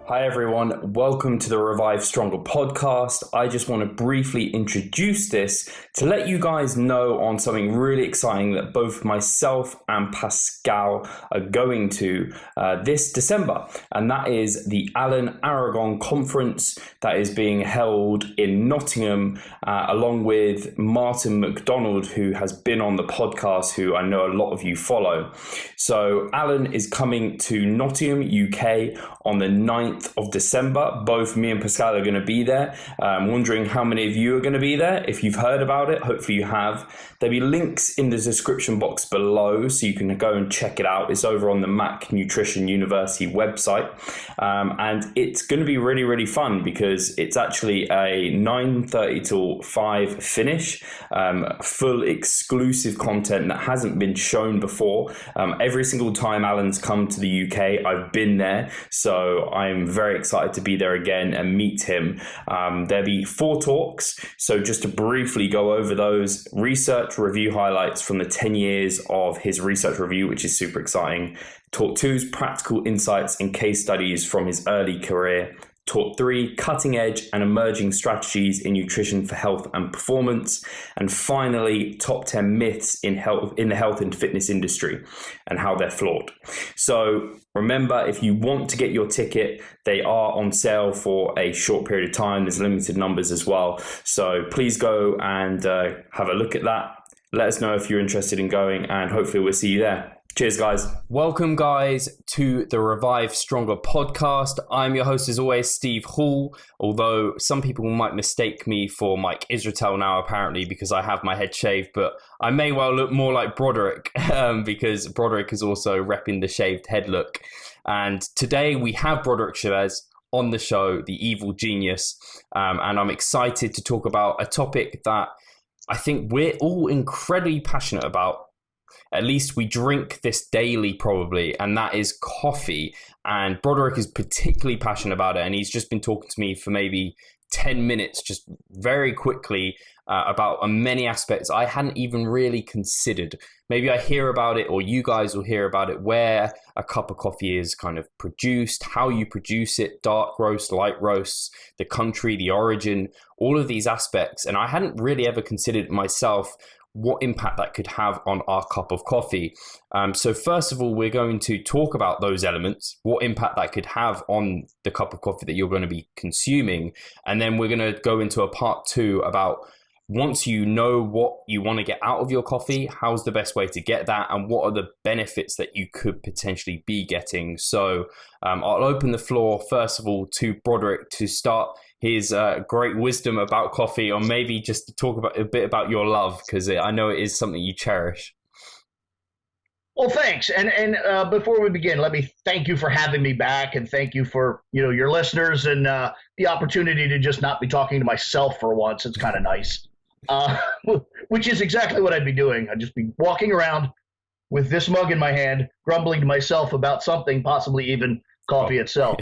Hi everyone, welcome to the Revive Stronger podcast. I just want to briefly introduce this to let you guys know on something really exciting that both myself and Pascal are going to this December, and that is the Alan Aragon conference that is being held in Nottingham along with Martin McDonald, who has been on the podcast, who I know a lot of you follow. So Alan is coming to Nottingham, UK on the 9th of December. Both me and Pascal are going to be there. I'm wondering how many of you are going to be there. If you've heard about it, hopefully you have. There'll be links in the description box below so you can go and check it out. It's over on the Mac Nutrition University website. And it's going to be really, really fun because it's actually a 9:30 till 5 finish, full exclusive content that hasn't been shown before. Every single time Alan's come to the UK, I've been there. So I'm very excited to be there again and meet him. There'll be 4 talks. So just to briefly go over those: research review highlights from the 10 years of his research review, which is super exciting. Talk 2 is practical insights and case studies from his early career. Talk 3, cutting edge and emerging strategies in nutrition for health and performance. And finally, top 10 myths in the health and fitness industry and how they're flawed. So remember, if you want to get your ticket, they are on sale for a short period of time. There's limited numbers as well. So please go and have a look at that. Let us know if you're interested in going, and hopefully we'll see you there. Cheers, guys. Welcome, guys, to the Revive Stronger podcast. I'm your host, as always, Steve Hall, although some people might mistake me for Mike Israetel now, apparently, because I have my head shaved, but I may well look more like Broderick because Broderick is also repping the shaved head look. And today we have Broderick Chavez on the show, the evil genius, and I'm excited to talk about a topic that I think we're all incredibly passionate about. At least we drink this daily, probably, and that is coffee. And Broderick is particularly passionate about it, and he's just been talking to me for maybe 10 minutes, just very quickly, about many aspects I hadn't even really considered. Maybe I hear about it, or you guys will hear about it, where a cup of coffee is kind of produced, how you produce it, dark roast, light roasts, the country, the origin, all of these aspects. And I hadn't really ever considered myself what impact that could have on our cup of coffee. So first of all, we're going to talk about those elements, what impact that could have on the cup of coffee that you're going to be consuming. And then we're going to go into a part 2 about, once you know what you want to get out of your coffee, how's the best way to get that, and what are the benefits that you could potentially be getting. So I'll open the floor, first of all, to Broderick to start his great wisdom about coffee, or maybe just to talk about a bit about your love, because I know it is something you cherish. Well, thanks. And before we begin, let me thank you for having me back, and thank you for your listeners and the opportunity to just not be talking to myself for once. It's kind of nice, which is exactly what I'd be doing. I'd just be walking around with this mug in my hand, grumbling to myself about something, possibly even coffee itself.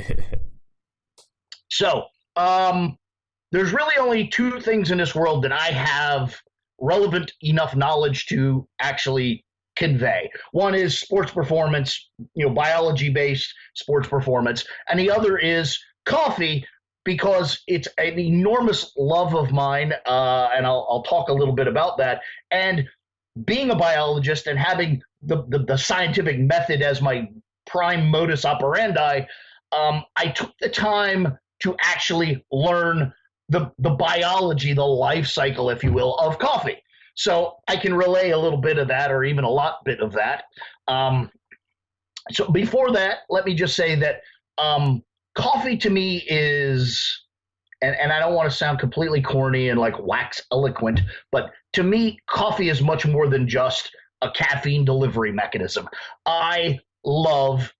So there's really only 2 things in this world that I have relevant enough knowledge to actually convey. One is sports performance, biology-based sports performance, and the other is coffee, because it's an enormous love of mine, and I'll talk a little bit about that. And being a biologist and having the scientific method as my prime modus operandi, I took the time to actually learn the biology, the life cycle, if you will, of coffee. So I can relay a little bit of that, or even a lot bit of that. So before that, let me just say that coffee to me is, and I don't want to sound completely corny and like wax eloquent, but to me, coffee is much more than just a caffeine delivery mechanism. I love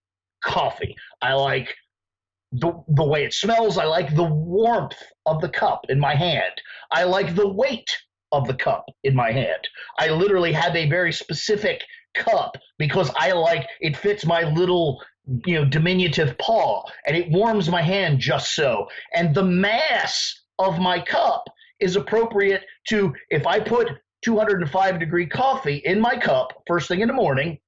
coffee. I like the way it smells. I like the warmth of the cup in my hand. I like the weight of the cup in my hand. I literally have a very specific cup because I like it fits my little diminutive paw, and it warms my hand just so. And the mass of my cup is appropriate to, if I put 205 degree coffee in my cup first thing in the morning,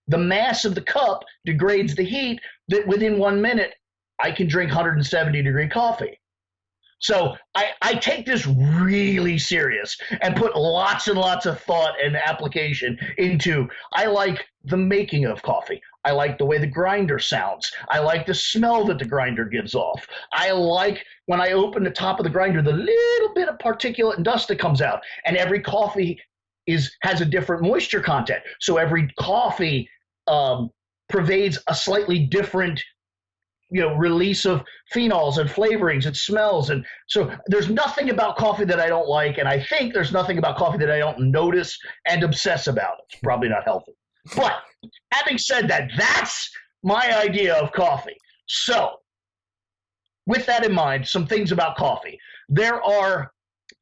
the mass of the cup degrades the heat that within 1 minute I can drink 170-degree coffee. So I take this really serious and put lots and lots of thought and application into. I like the making of coffee. I like the way the grinder sounds. I like the smell that the grinder gives off. I like when I open the top of the grinder, the little bit of particulate and dust that comes out. And every coffee has a different moisture content. So every coffee pervades a slightly different release of phenols and flavorings and smells. And so there's nothing about coffee that I don't like. And I think there's nothing about coffee that I don't notice and obsess about. It's probably not healthy. But having said that, that's my idea of coffee. So with that in mind, some things about coffee. There are,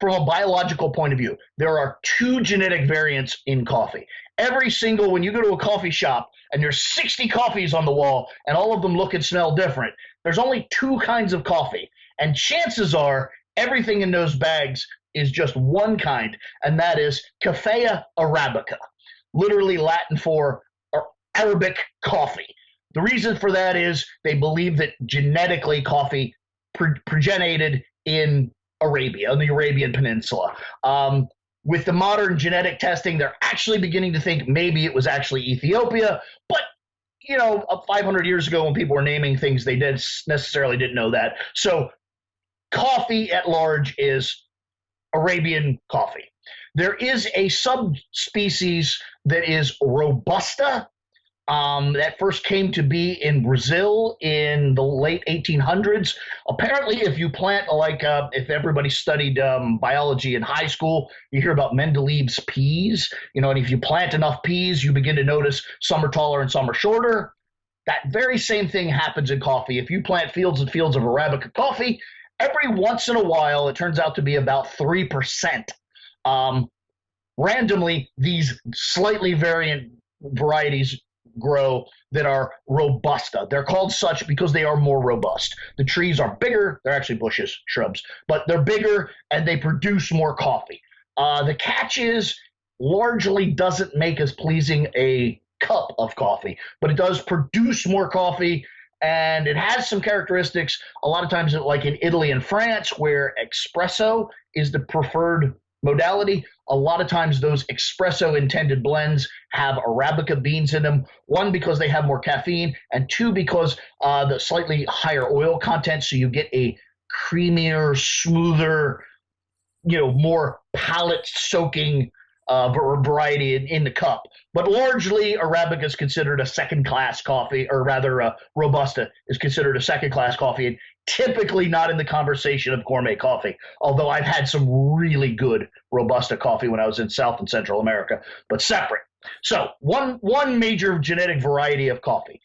from a biological point of view, there are 2 genetic variants in coffee. When you go to a coffee shop and there's 60 coffees on the wall and all of them look and smell different, there's only 2 kinds of coffee. And chances are everything in those bags is just one kind, and that is Caffeia arabica, literally Latin for Arabic coffee. The reason for that is they believe that genetically coffee progenited in Arabia, on the Arabian Peninsula. With the modern genetic testing, they're actually beginning to think maybe it was actually Ethiopia. But, 500 years ago when people were naming things, they necessarily didn't know that. So coffee at large is Arabian coffee. There is a subspecies that is Robusta. That first came to be in Brazil in the late 1800s. Apparently, if you plant, if everybody studied biology in high school, you hear about Mendeleev's peas. And if you plant enough peas, you begin to notice some are taller and some are shorter. That very same thing happens in coffee. If you plant fields and fields of Arabica coffee, every once in a while, it turns out to be about 3%. Randomly, these slightly variant varieties grow that are Robusta. They're called such because they are more robust. The trees are bigger. They're actually bushes, shrubs, but they're bigger and they produce more coffee. The catch is largely doesn't make as pleasing a cup of coffee, but it does produce more coffee, and it has some characteristics. A lot of times, like in Italy and France, where espresso is the preferred modality, a lot of times those espresso intended blends have Arabica beans in them. 1, because they have more caffeine, and 2, because the slightly higher oil content, so you get a creamier, smoother, more palate soaking variety in the cup. But largely, Arabica is considered a second-class coffee, or rather, Robusta is considered a second-class coffee, and typically not in the conversation of gourmet coffee, although I've had some really good Robusta coffee when I was in South and Central America, but separate. So one major genetic variety of coffee.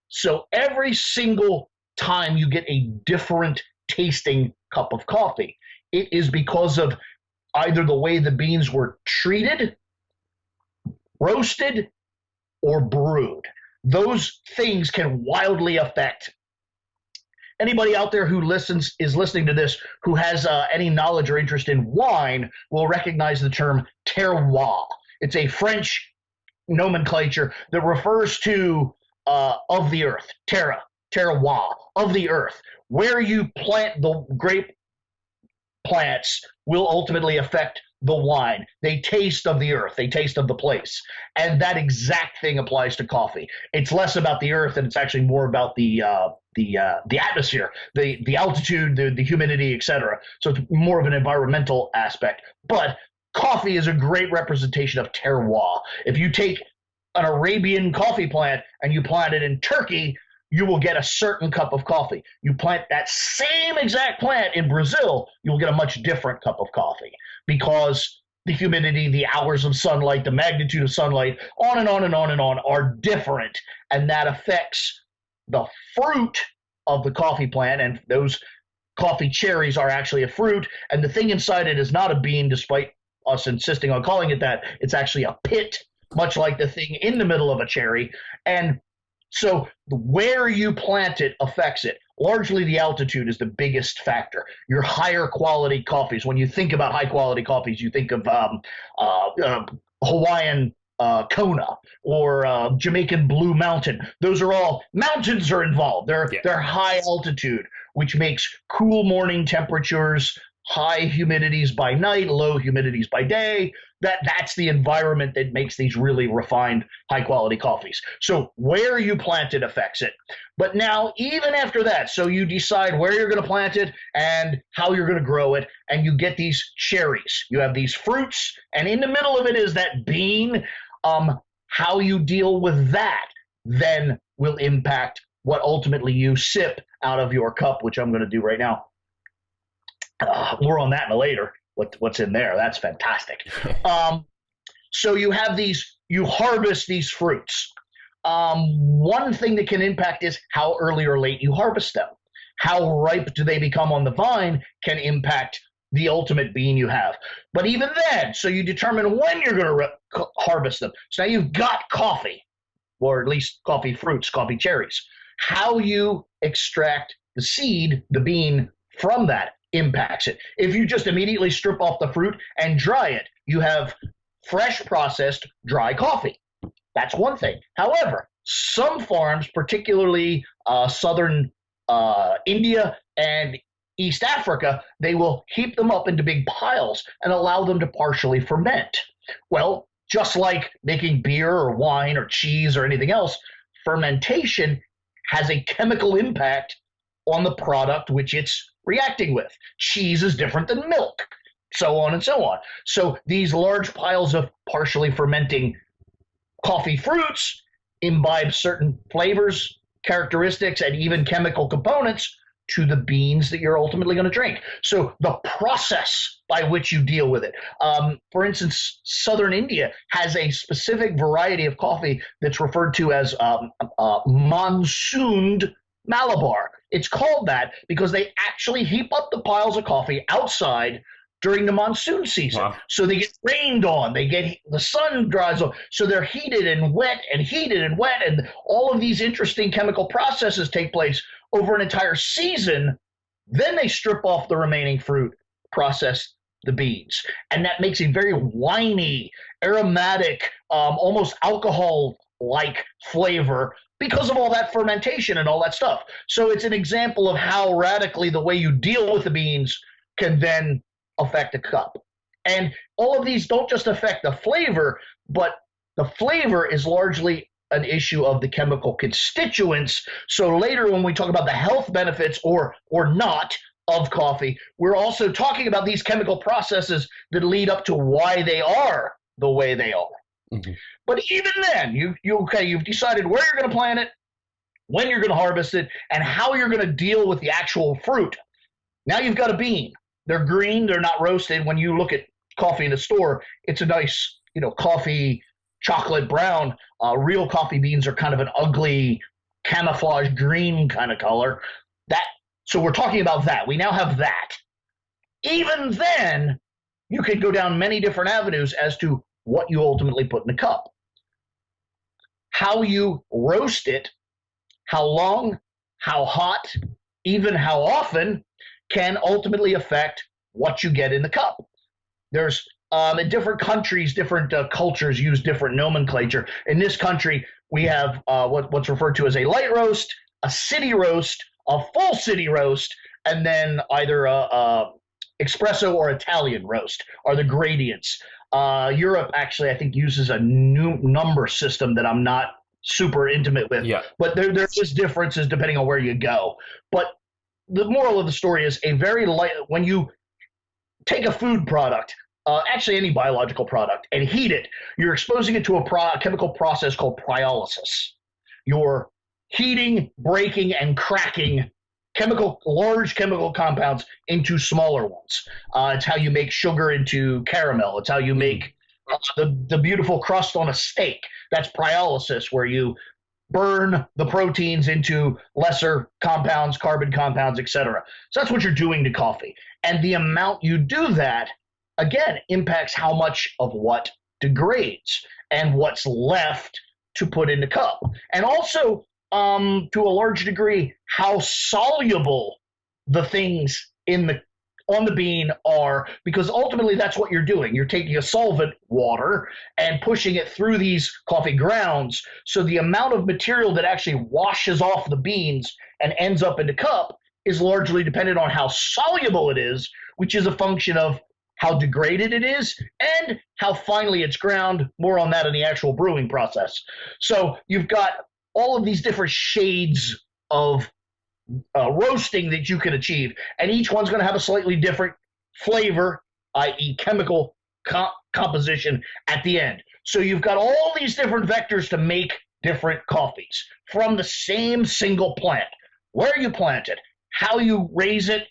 So every single time you get a different tasting cup of coffee, it is because of either the way the beans were treated, roasted, or brewed. Those things can wildly affect. Anybody out there who is listening to this who has any knowledge or interest in wine will recognize the term terroir. It's a French nomenclature that refers to of the earth, terroir, of the earth. Where you plant the grape plants will ultimately affect the wine. They taste of the earth. They taste of the place. And that exact thing applies to coffee. It's less about the earth, and it's actually more about the atmosphere, the altitude, the humidity, etc. So it's more of an environmental aspect. But coffee is a great representation of terroir. If you take an Arabian coffee plant and you plant it in Turkey, you will get a certain cup of coffee. You plant that same exact plant in Brazil, you'll get a much different cup of coffee, because the humidity, the hours of sunlight, the magnitude of sunlight, on and on and on and on, are different. And that affects the fruit of the coffee plant. And those coffee cherries are actually a fruit. And the thing inside it is not a bean, despite us insisting on calling it that. It's actually a pit, much like the thing in the middle of a cherry. And so where you plant it affects it. Largely, the altitude is the biggest factor. Your higher quality coffees, when you think about high quality coffees, you think of Hawaiian Kona or Jamaican Blue Mountain. Those are all mountains are involved. They're high altitude, which makes cool morning temperatures, high humidities by night, low humidities by day. That's the environment that makes these really refined, high quality coffees. So where you plant it affects it. But now, even after that, so you decide where you're going to plant it and how you're going to grow it, and you get these cherries. You have these fruits, and in the middle of it is that bean. How you deal with that then will impact what ultimately you sip out of your cup, which I'm going to do right now. More on that later. What's in there? That's fantastic. So you have you harvest these fruits. One thing that can impact is how early or late you harvest them. How ripe do they become on the vine can impact the ultimate bean you have. But even then, so you determine when you're going to harvest them. So now you've got coffee, or at least coffee fruits, coffee cherries. How you extract the seed, the bean, from that impacts it. If you just immediately strip off the fruit and dry it, you have fresh processed dry coffee. That's one thing. However, some farms, particularly southern India and East Africa, they will heap them up into big piles and allow them to partially ferment. Well, just like making beer or wine or cheese or anything else, fermentation has a chemical impact on the product which it's reacting with. Cheese is different than milk, so on and so on. So these large piles of partially fermenting coffee fruits imbibe certain flavors, characteristics, and even chemical components to the beans that you're ultimately going to drink. So the process by which you deal with it. For instance, southern India has a specific variety of coffee that's referred to as monsooned Malabar. It's called that because they actually heap up the piles of coffee outside during the monsoon season. Wow. So they get rained on, the sun dries off, so they're heated and wet, and all of these interesting chemical processes take place over an entire season. Then they strip off the remaining fruit, process the beans, and that makes a very winey, aromatic, almost alcohol-like flavor because of all that fermentation and all that stuff. So it's an example of how radically the way you deal with the beans can then affect the cup. And all of these don't just affect the flavor, but the flavor is largely an issue of the chemical constituents. So later when we talk about the health benefits or not of coffee, we're also talking about these chemical processes that lead up to why they are the way they are. Mm-hmm. But even then, you've decided where you're going to plant it, when you're going to harvest it, and how you're going to deal with the actual fruit. Now you've got a bean. They're green. They're not roasted. When you look at coffee in the store, it's a nice, coffee chocolate brown. Real coffee beans are kind of an ugly camouflage green kind of color. So we're talking about that. We now have that. Even then, you can go down many different avenues as to what you ultimately put in the cup. How you roast it, how long, how hot, even how often can ultimately affect what you get in the cup. There's in different countries, different cultures use different nomenclature. In this country, we have what's referred to as a light roast, a city roast, a full city roast, and then either a espresso or Italian roast are the gradients. Europe actually, I think, uses a new number system that I'm not super intimate with. Yeah. But there is differences depending on where you go. But the moral of the story is a very light. When you take a food product, actually any biological product, and heat it, you're exposing it to a chemical process called pyrolysis. You're heating, breaking, and cracking large chemical compounds into smaller ones. It's how you make sugar into caramel. It's how you make the beautiful crust on a steak. That's pyrolysis, where you burn the proteins into lesser compounds, carbon compounds, etc. So that's what you're doing to coffee. And the amount you do that, again, impacts how much of what degrades and what's left to put in the cup. And also, to a large degree, how soluble the things in the on the bean are, because ultimately that's what you're doing. You're taking a solvent, water, and pushing it through these coffee grounds. So the amount of material that actually washes off the beans and ends up in the cup is largely dependent on how soluble it is, which is a function of how degraded it is and how finely it's ground. More on that in the actual brewing process. So you've got all of these different shades of roasting that you can achieve, and each one's going to have a slightly different flavor, i.e. chemical composition at the end. So you've got all these different vectors to make different coffees from the same single plant. Where you plant it, how you raise it,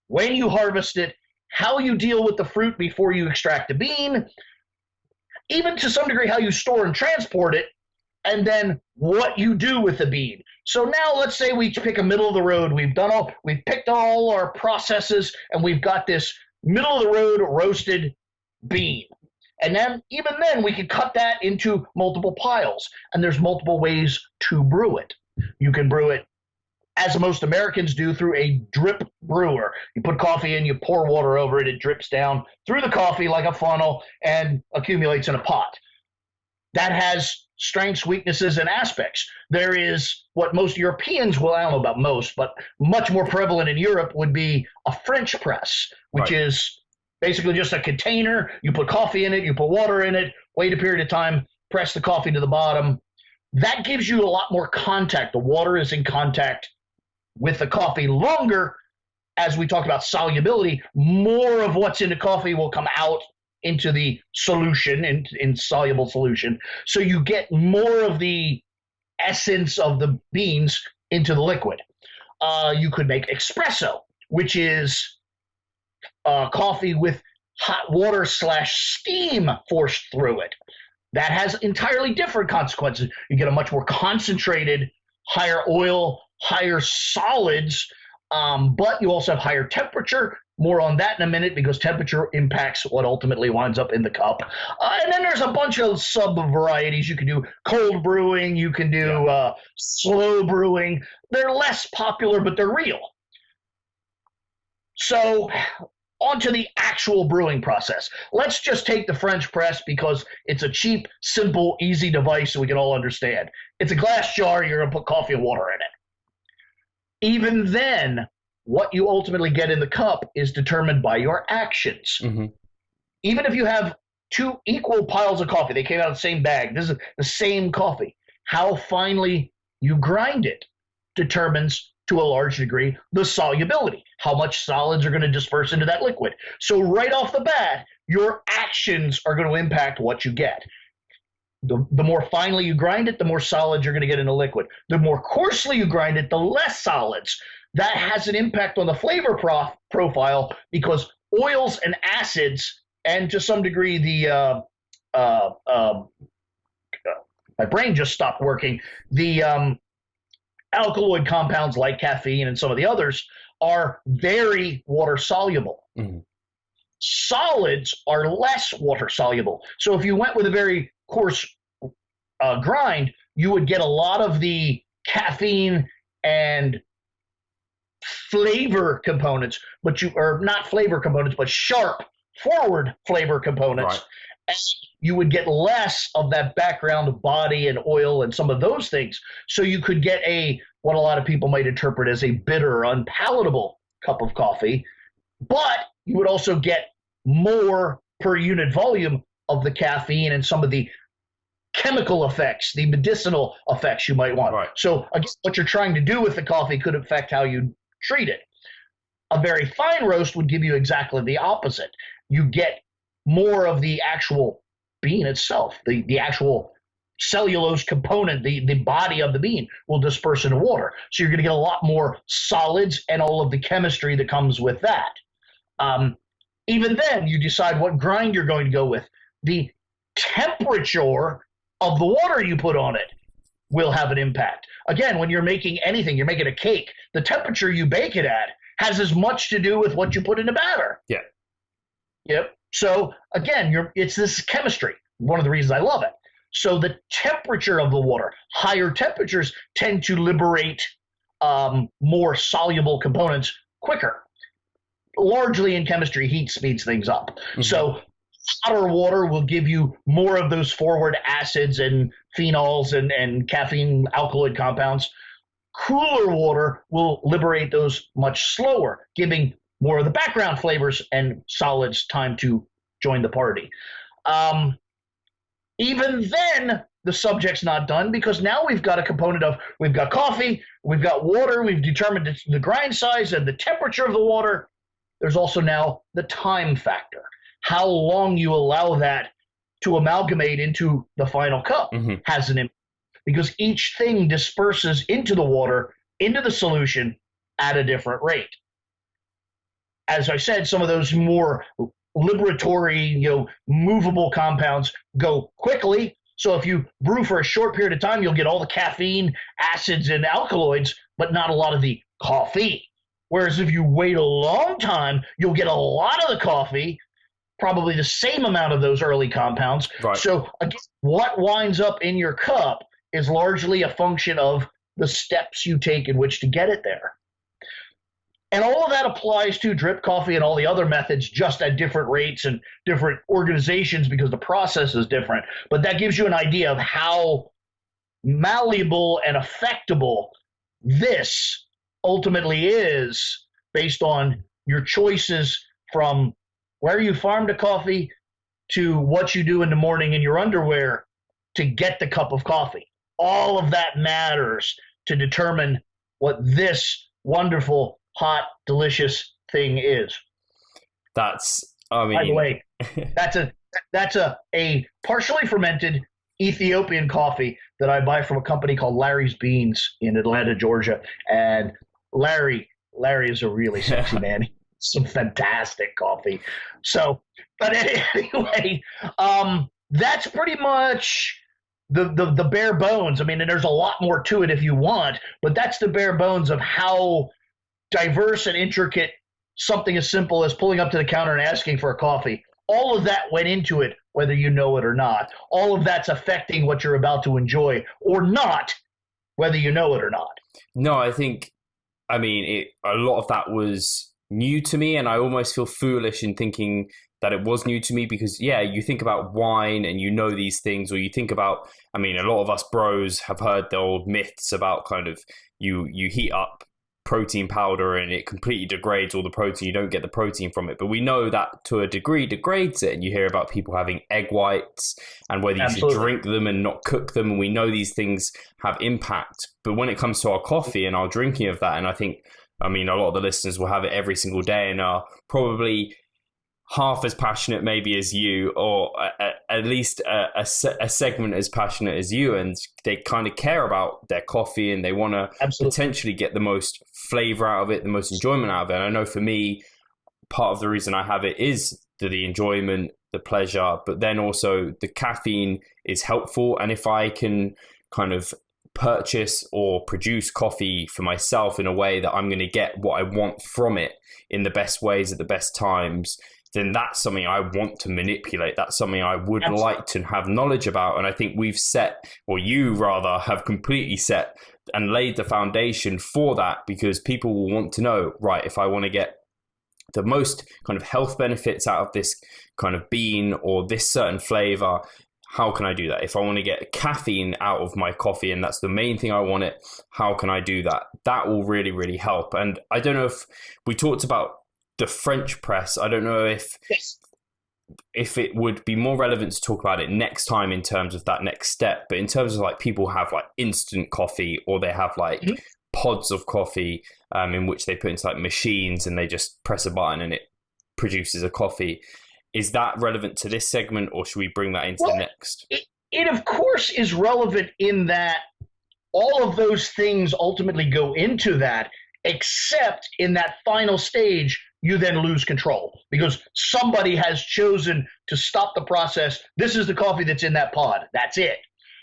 when you harvest it, how you deal with the fruit before you extract the bean, even to some degree how you store and transport it, and then what you do with the bean. So now let's say we pick a middle of the road. We've picked all our processes, and we've got this middle of the road roasted bean. And then even then we can cut that into multiple piles, and there's multiple ways to brew it. You can brew it as most Americans do, through a drip brewer. You put coffee in, you pour water over it, it drips down through the coffee like a funnel and accumulates in a pot. That has strengths, weaknesses, and aspects. There is what most Europeans will, I don't know about most, but much more prevalent in Europe would be a French press, which is basically just a container. You put coffee in it, you put water in it, wait a period of time, press the coffee to the bottom. That gives you a lot more contact. The water is in contact with the coffee longer. As we talked about solubility, more of what's in the coffee will come out into the solution, in soluble solution. So you get more of the essence of the beans into the liquid. You could make espresso, which is coffee with hot water / steam forced through it. That has entirely different consequences. You get a much more concentrated, higher oil, higher solids, but you also have higher temperature. More on that in a minute, because temperature impacts what ultimately winds up in the cup. And then there's a bunch of sub-varieties. You can do cold brewing. You can do slow brewing. They're less popular, but they're real. So on to the actual brewing process. Let's just take the French press because it's a cheap, simple, easy device so we can all understand. It's a glass jar. You're going to put coffee and water in it. Even then, what you ultimately get in the cup is determined by your actions. Mm-hmm. Even if you have two equal piles of coffee, they came out of the same bag, this is the same coffee, how finely you grind it determines to a large degree the solubility, how much solids are going to disperse into that liquid. So right off the bat, your actions are going to impact what you get. The more finely you grind it, the more solids you're going to get in the liquid. The more coarsely you grind it, the less solids. That has an impact on the flavor profile, because oils and acids, and to some degree my brain just stopped working, the alkaloid compounds like caffeine and some of the others are very water soluble. Mm-hmm. Solids are less water soluble. So if you went with a very coarse grind, you would get a lot of the caffeine and flavor components, but not flavor components, but sharp forward flavor components. Right. And you would get less of that background body and oil and some of those things. So you could get what a lot of people might interpret as a bitter, unpalatable cup of coffee, but you would also get more per unit volume of the caffeine and some of the chemical effects, the medicinal effects you might want. Right. So again, what you're trying to do with the coffee could affect how you treat it. A very fine roast would give you exactly the opposite. You get more of the actual bean itself, the actual cellulose component, the body of the bean will disperse into water. So you're going to get a lot more solids and all of the chemistry that comes with that. Even then, you decide what grind you're going to go with. The temperature of the water you put on it will have an impact. Again, when you're making anything, you're making a cake, the temperature you bake it at has as much to do with what you put in the batter. Yeah. Yep. So again, it's this chemistry. One of the reasons I love it. So the temperature of the water, higher temperatures tend to liberate more soluble components quicker. largely in chemistry, heat speeds things up. Mm-hmm. So hotter water will give you more of those forward acids and phenols and caffeine alkaloid compounds. Cooler water will liberate those much slower, giving more of the background flavors and solids time to join the party. Even then, the subject's not done, because now we've got a component of, we've got coffee, we've got water, we've determined the grind size and the temperature of the water. There's also now the time factor, how long you allow that to amalgamate into the final cup has an impact, because each thing disperses into the water, into the solution at a different rate. As I said, some of those more liberatory, movable compounds go quickly. So if you brew for a short period of time, you'll get all the caffeine, acids, and alkaloids, but not a lot of the coffee. Whereas if you wait a long time, you'll get a lot of the coffee, probably the same amount of those early compounds. Right. So again, what winds up in your cup is largely a function of the steps you take in which to get it there. And all of that applies to drip coffee and all the other methods, just at different rates and different organizations, because the process is different. But that gives you an idea of how malleable and affectable this ultimately is, based on your choices, from where you farm the coffee to what you do in the morning in your underwear to get the cup of coffee. All of that matters to determine what this wonderful, hot, delicious thing is. By the way, that's a partially fermented Ethiopian coffee that I buy from a company called Larry's Beans in Atlanta, Georgia. And Larry is a really sexy man. Some fantastic coffee. So, but anyway, that's pretty much the bare bones. I mean, and there's a lot more to it if you want, but that's the bare bones of how diverse and intricate something as simple as pulling up to the counter and asking for a coffee. All of that went into it, whether you know it or not. All of that's affecting what you're about to enjoy or not, whether you know it or not. No, a lot of that was new to me, and I almost feel foolish in thinking that it was new to me, because you think about wine and these things, or you think about, a lot of us bros have heard the old myths about kind of you heat up protein powder and it completely degrades all the protein. You don't get the protein from it, but we know that to a degree degrades it. And you hear about people having egg whites and whether you should drink them and not cook them, and we know these things have impact. But when it comes to our coffee and our drinking of that, and a lot of the listeners will have it every single day and are probably half as passionate maybe as you, or at least a segment as passionate as you, and they kind of care about their coffee and they want to potentially get the most flavor out of it, the most enjoyment out of it. And I know for me, part of the reason I have it is the enjoyment, the pleasure, but then also the caffeine is helpful. And if I can kind of purchase or produce coffee for myself in a way that I'm going to get what I want from it in the best ways at the best times, then that's something I want to manipulate. That's something I would like to have knowledge about. And I think we've set, or you rather have completely set and laid the foundation for that, because people will want to know, right, if I want to get the most kind of health benefits out of this kind of bean or this certain flavor, how can I do that? If I want to get caffeine out of my coffee and that's the main thing I want it, how can I do that? That will really, really help. And I don't know if we talked about the French press. I don't know if it would be more relevant to talk about it next time in terms of that next step. But in terms of like people have like instant coffee, or they have like pods of coffee in which they put into like machines and they just press a button and it produces a coffee. Is that relevant to this segment, or should we bring that into the next? It of course is relevant in that all of those things ultimately go into that, except in that final stage, you then lose control because somebody has chosen to stop the process. This is the coffee that's in that pod. That's it.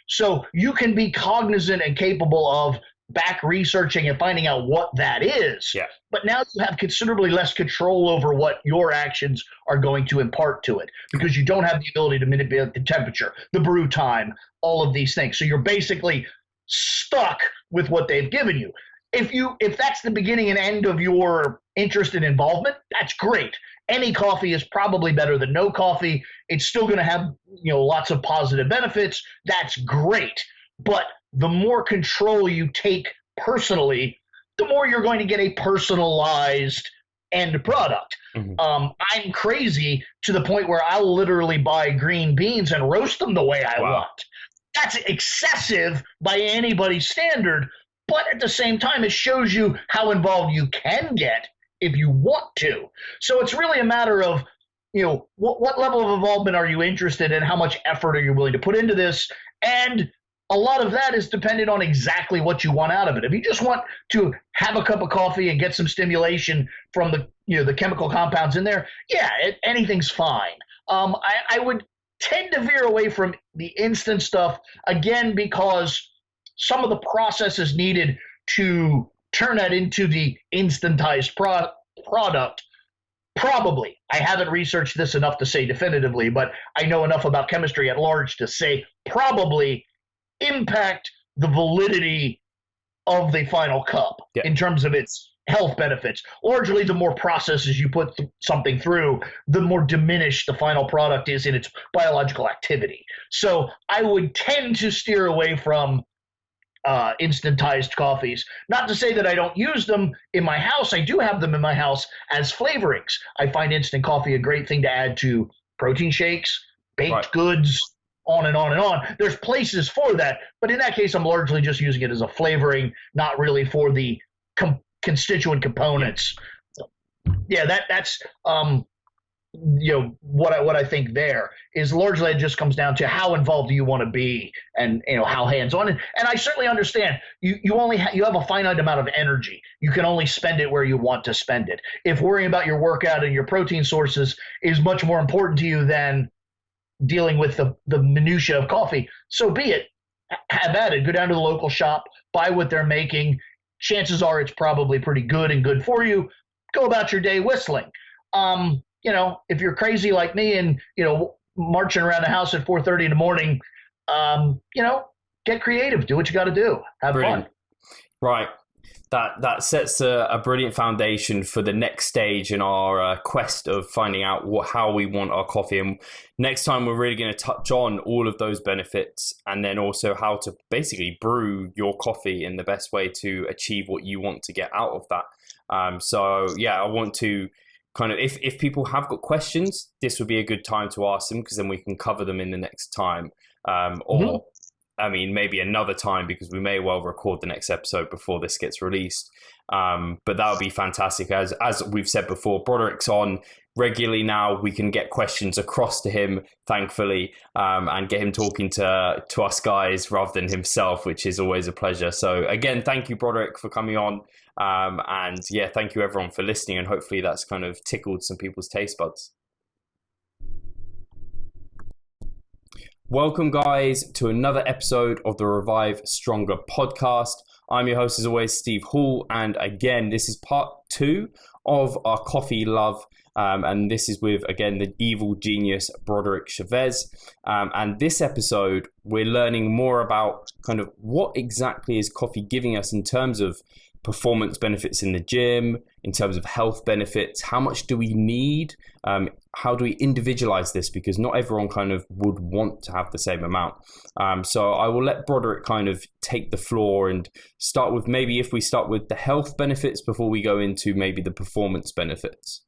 So you can be cognizant and capable of back researching and finding out what that is. Yeah. But now you have considerably less control over what your actions are going to impart to it, because you don't have the ability to manipulate the temperature, the brew time, all of these things. So you're basically stuck with what they've given you. if that's the beginning and end of your interest and involvement, that's great. Any coffee is probably better than no coffee. It's still going to have, lots of positive benefits. That's great. But the more control you take personally, the more you're going to get a personalized end product. I'm crazy to the point where I'll literally buy green beans and roast them the way I want. That's excessive by anybody's standard, but at the same time, it shows you how involved you can get if you want to. So it's really a matter of, what level of involvement are you interested in? How much effort are you willing to put into this? And a lot of that is dependent on exactly what you want out of it. If you just want to have a cup of coffee and get some stimulation from the chemical compounds in there, anything's fine. I would tend to veer away from the instant stuff, again, because some of the processes needed to turn that into the instantized product, probably, I haven't researched this enough to say definitively, but I know enough about chemistry at large to say probably impact the validity of the final cup in terms of its health benefits. Largely, the more processes you put something through, the more diminished the final product is in its biological activity. So I would tend to steer away from instantized coffees. Not to say that I don't use them in my house. I do have them in my house as flavorings. I find instant coffee a great thing to add to protein shakes, baked goods, on and on and on. There's places for that, but in that case, I'm largely just using it as a flavoring, not really for the constituent components. That's what I think there is largely it just comes down to how involved do you want to be, and how hands-on. And I certainly understand you have a finite amount of energy. You can only spend it where you want to spend it. If worrying about your workout and your protein sources is much more important to you than dealing with the minutia of coffee, so be it. Have at it. Go down to the local shop, buy what they're making. Chances are it's probably pretty good and good for you. Go about your day whistling. If you're crazy like me and, marching around the house at 4:30 in the morning, get creative. Do what you got to do. Have fun. Right. That sets a brilliant foundation for the next stage in our quest of finding out how we want our coffee. And next time we're really going to touch on all of those benefits, and then also how to basically brew your coffee in the best way to achieve what you want to get out of that. I want to kind of, if people have got questions, this would be a good time to ask them, because then we can cover them in the next time. Maybe another time, because we may well record the next episode before this gets released. But that would be fantastic. As we've said before, Broderick's on regularly now. We can get questions across to him, thankfully, and get him talking to us guys rather than himself, which is always a pleasure. So again, thank you, Broderick, for coming on. Thank you everyone for listening, and hopefully that's kind of tickled some people's taste buds. Welcome, guys, to another episode of the Revive Stronger podcast. I'm your host, as always, Steve Hall, and again, this is part 2 of our coffee love, and this is with, again, the evil genius, Broderick Chavez. And this episode, we're learning more about kind of what exactly is coffee giving us in terms of performance benefits in the gym, in terms of health benefits. How much do we need? How do we individualize this? Because not everyone kind of would want to have the same amount. So I will let Broderick kind of take the floor and start with, maybe if we start with the health benefits before we go into maybe the performance benefits.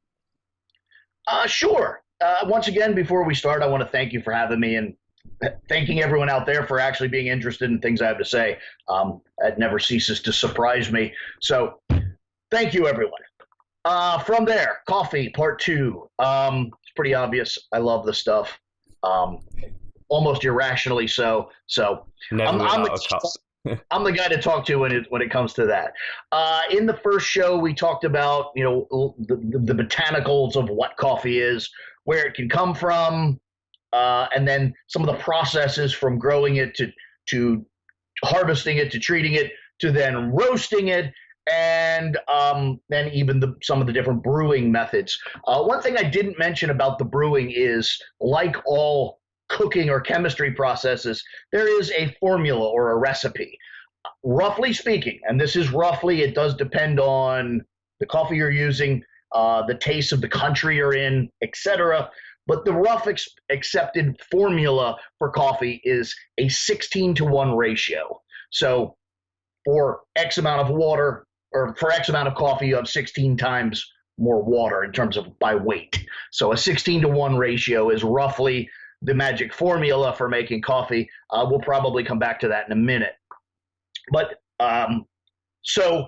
Sure. Once again, before we start, I want to thank you for having me, and thanking everyone out there for actually being interested in things I have to say. It never ceases to surprise me. So thank you, everyone. From there, coffee, part 2. It's pretty obvious. I love the stuff. Almost irrationally so. So I'm the guy to talk to when it comes to that. In the first show, we talked about, the botanicals of what coffee is, where it can come from, and then some of the processes from growing it to harvesting it, to treating it, to then roasting it, and then even some of the different brewing methods. One thing I didn't mention about the brewing is, like all cooking or chemistry processes, there is a formula or a recipe. roughly speaking, and this is roughly, it does depend on the coffee you're using, the taste of the country you're in, etc. But the rough accepted formula for coffee is a 16-to-1 ratio. So for X amount of water, or for X amount of coffee, you have 16 times more water in terms of by weight. So a 16-to-1 ratio is roughly the magic formula for making coffee. We'll probably come back to that in a minute. But so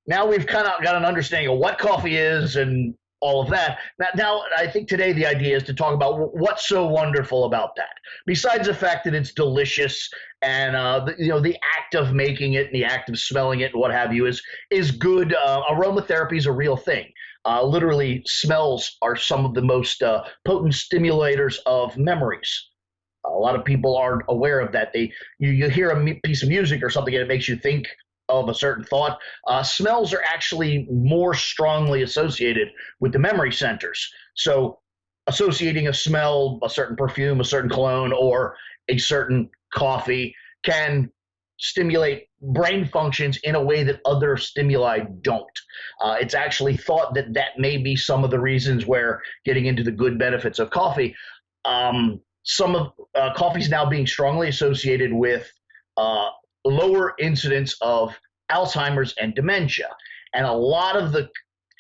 now we've kind of got an understanding of what coffee is and all of that. Now, I think today the idea is to talk about what's so wonderful about that. Besides the fact that it's delicious and the act of making it and the act of smelling it and what have you is good. Aromatherapy is a real thing. Literally, smells are some of the most potent stimulators of memories. A lot of people aren't aware of that. You hear a piece of music or something and it makes you think of a certain thought. Smells are actually more strongly associated with the memory centers. So associating a smell, a certain perfume, a certain cologne, or a certain coffee can stimulate brain functions in a way that other stimuli don't. It's actually thought that that may be some of the reasons where, getting into the good benefits of coffee, some of coffee is now being strongly associated with lower incidence of Alzheimer's and dementia. And a lot of the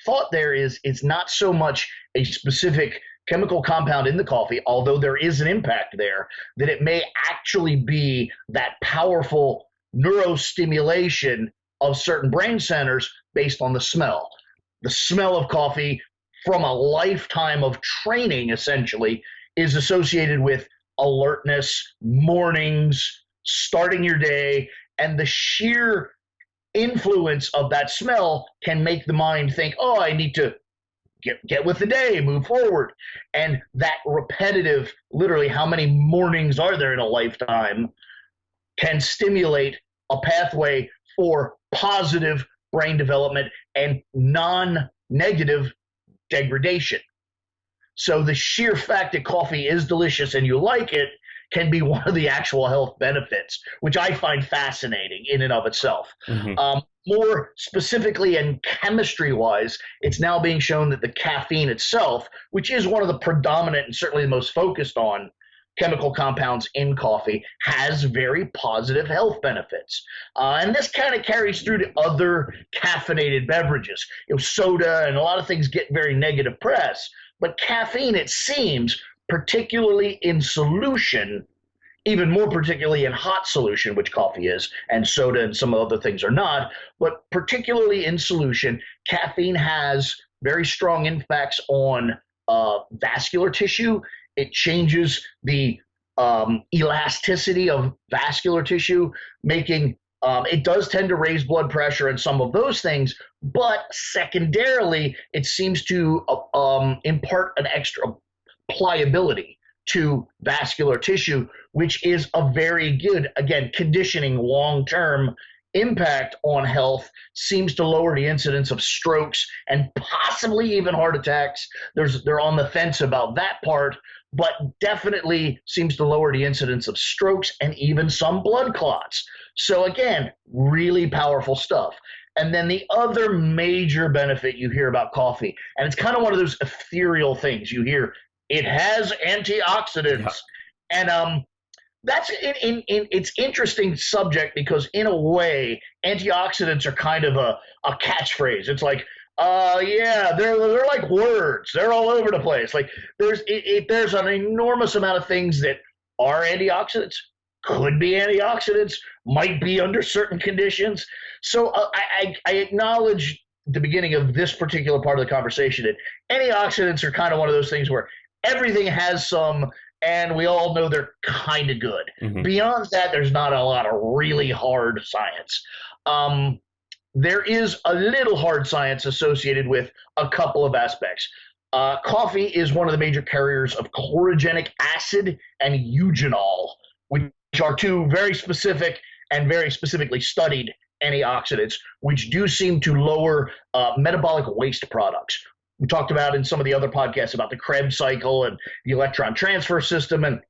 thought there is it's not so much a specific chemical compound in the coffee, although there is an impact there, that it may actually be that powerful neurostimulation of certain brain centers based on the smell. The smell of coffee from a lifetime of training, essentially, is associated with alertness, mornings, starting your day, and the sheer influence of that smell can make the mind think, oh, I need to get with the day, move forward. And that repetitive, literally how many mornings are there in a lifetime, can stimulate a pathway for positive brain development and non-negative degradation. So the sheer fact that coffee is delicious and you like it can be one of the actual health benefits, which I find fascinating in and of itself. Mm-hmm. More specifically and chemistry-wise, it's now being shown that the caffeine itself, which is one of the predominant and certainly the most focused on chemical compounds in coffee, has very positive health benefits. And this kind of carries through to other caffeinated beverages. Soda and a lot of things get very negative press, but caffeine, it seems, particularly in solution, even more particularly in hot solution, which coffee is, and soda and some other things are not, but particularly in solution, caffeine has very strong impacts on vascular tissue. It changes the elasticity of vascular tissue, making it does tend to raise blood pressure and some of those things, but secondarily, it seems to impart an extra pliability to vascular tissue, which is a very good, again, conditioning long-term impact on health, seems to lower the incidence of strokes and possibly even heart attacks. They're on the fence about that part, but definitely seems to lower the incidence of strokes and even some blood clots. So again, really powerful stuff. And then the other major benefit you hear about coffee, and it's kind of one of those ethereal things you hear, it has antioxidants. Yeah. And that's it's interesting subject because in a way, antioxidants are kind of a catchphrase. It's like, yeah, they're like words. They're all over the place. Like there's an enormous amount of things that are antioxidants, could be antioxidants, might be under certain conditions. So I acknowledge the beginning of this particular part of the conversation that antioxidants are kind of one of those things where everything has some, and we all know they're kind of good. Mm-hmm. Beyond that, there's not a lot of really hard science. There is a little hard science associated with a couple of aspects. Coffee is one of the major carriers of chlorogenic acid and eugenol, which are two very specific and very specifically studied antioxidants, which do seem to lower metabolic waste products. We talked about in some of the other podcasts about the Krebs cycle and the electron transfer system. And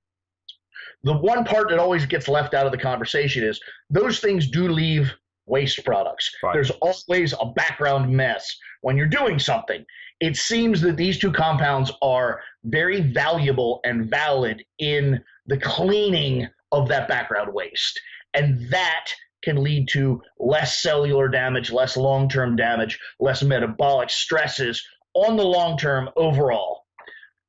the one part that always gets left out of the conversation is those things do leave waste products. Right. There's always a background mess when you're doing something. It seems that these two compounds are very valuable and valid in the cleaning of that background waste. And that can lead to less cellular damage, less long-term damage, less metabolic stresses on the long term overall.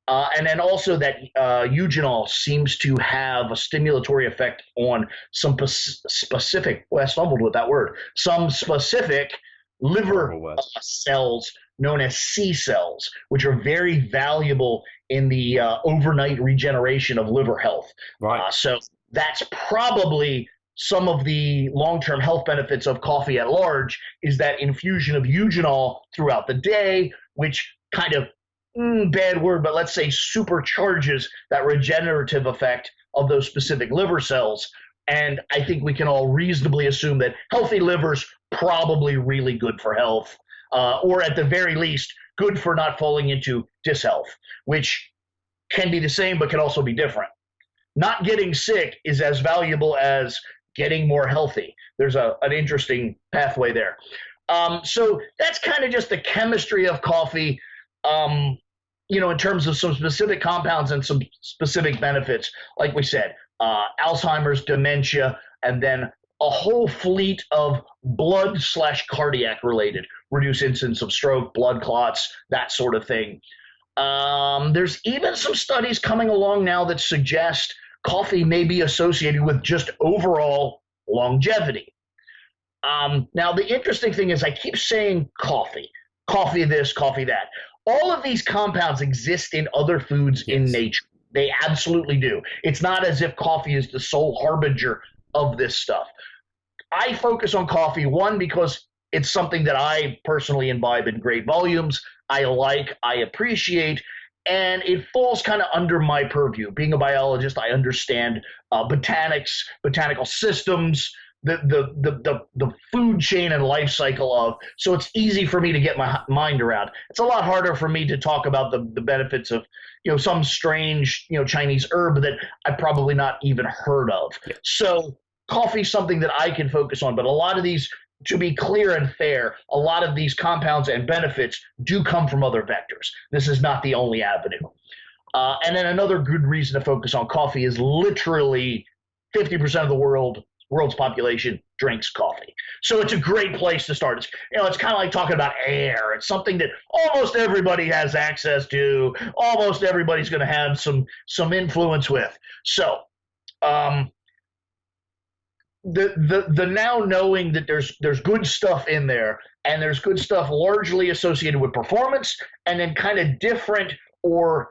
And then also that eugenol seems to have a stimulatory effect on some specific, well, I stumbled with that word, some specific liver cells known as C cells, which are very valuable in the overnight regeneration of liver health. Right. So that's probably some of the long-term health benefits of coffee at large, is that infusion of eugenol throughout the day, which kind of, bad word, but let's say supercharges that regenerative effect of those specific liver cells. And I think we can all reasonably assume that healthy livers probably really good for health, or at the very least, good for not falling into dishealth, which can be the same but can also be different. Not getting sick is as valuable as getting more healthy. There's an interesting pathway there. So that's kind of just the chemistry of coffee, in terms of some specific compounds and some specific benefits. Like we said, Alzheimer's, dementia, and then a whole fleet of blood/cardiac related, reduce incidence of stroke, blood clots, that sort of thing. There's even some studies coming along now that suggest coffee may be associated with just overall longevity. Now, the interesting thing is I keep saying coffee this, coffee that. All of these compounds exist in other foods in nature. They absolutely do. It's not as if coffee is the sole harbinger of this stuff. I focus on coffee, one, because it's something that I personally imbibe in great volumes. I like, I appreciate, and it falls kind of under my purview. Being a biologist, I understand botanics, botanical systems, the food chain and life cycle of, so it's easy for me to get my mind around. It's a lot harder for me to talk about the benefits of, some strange, Chinese herb that I've probably not even heard of. Yeah. So coffee's something that I can focus on, but a lot of these, to be clear and fair, a lot of these compounds and benefits do come from other vectors. This is not the only avenue. And then another good reason to focus on coffee is literally 50% of the world's population drinks coffee. So it's a great place to start. It's kind of like talking about air. It's something that almost everybody has access to. Almost everybody's going to have some influence with. So the now knowing that there's good stuff in there, and there's good stuff largely associated with performance, and then kind of different or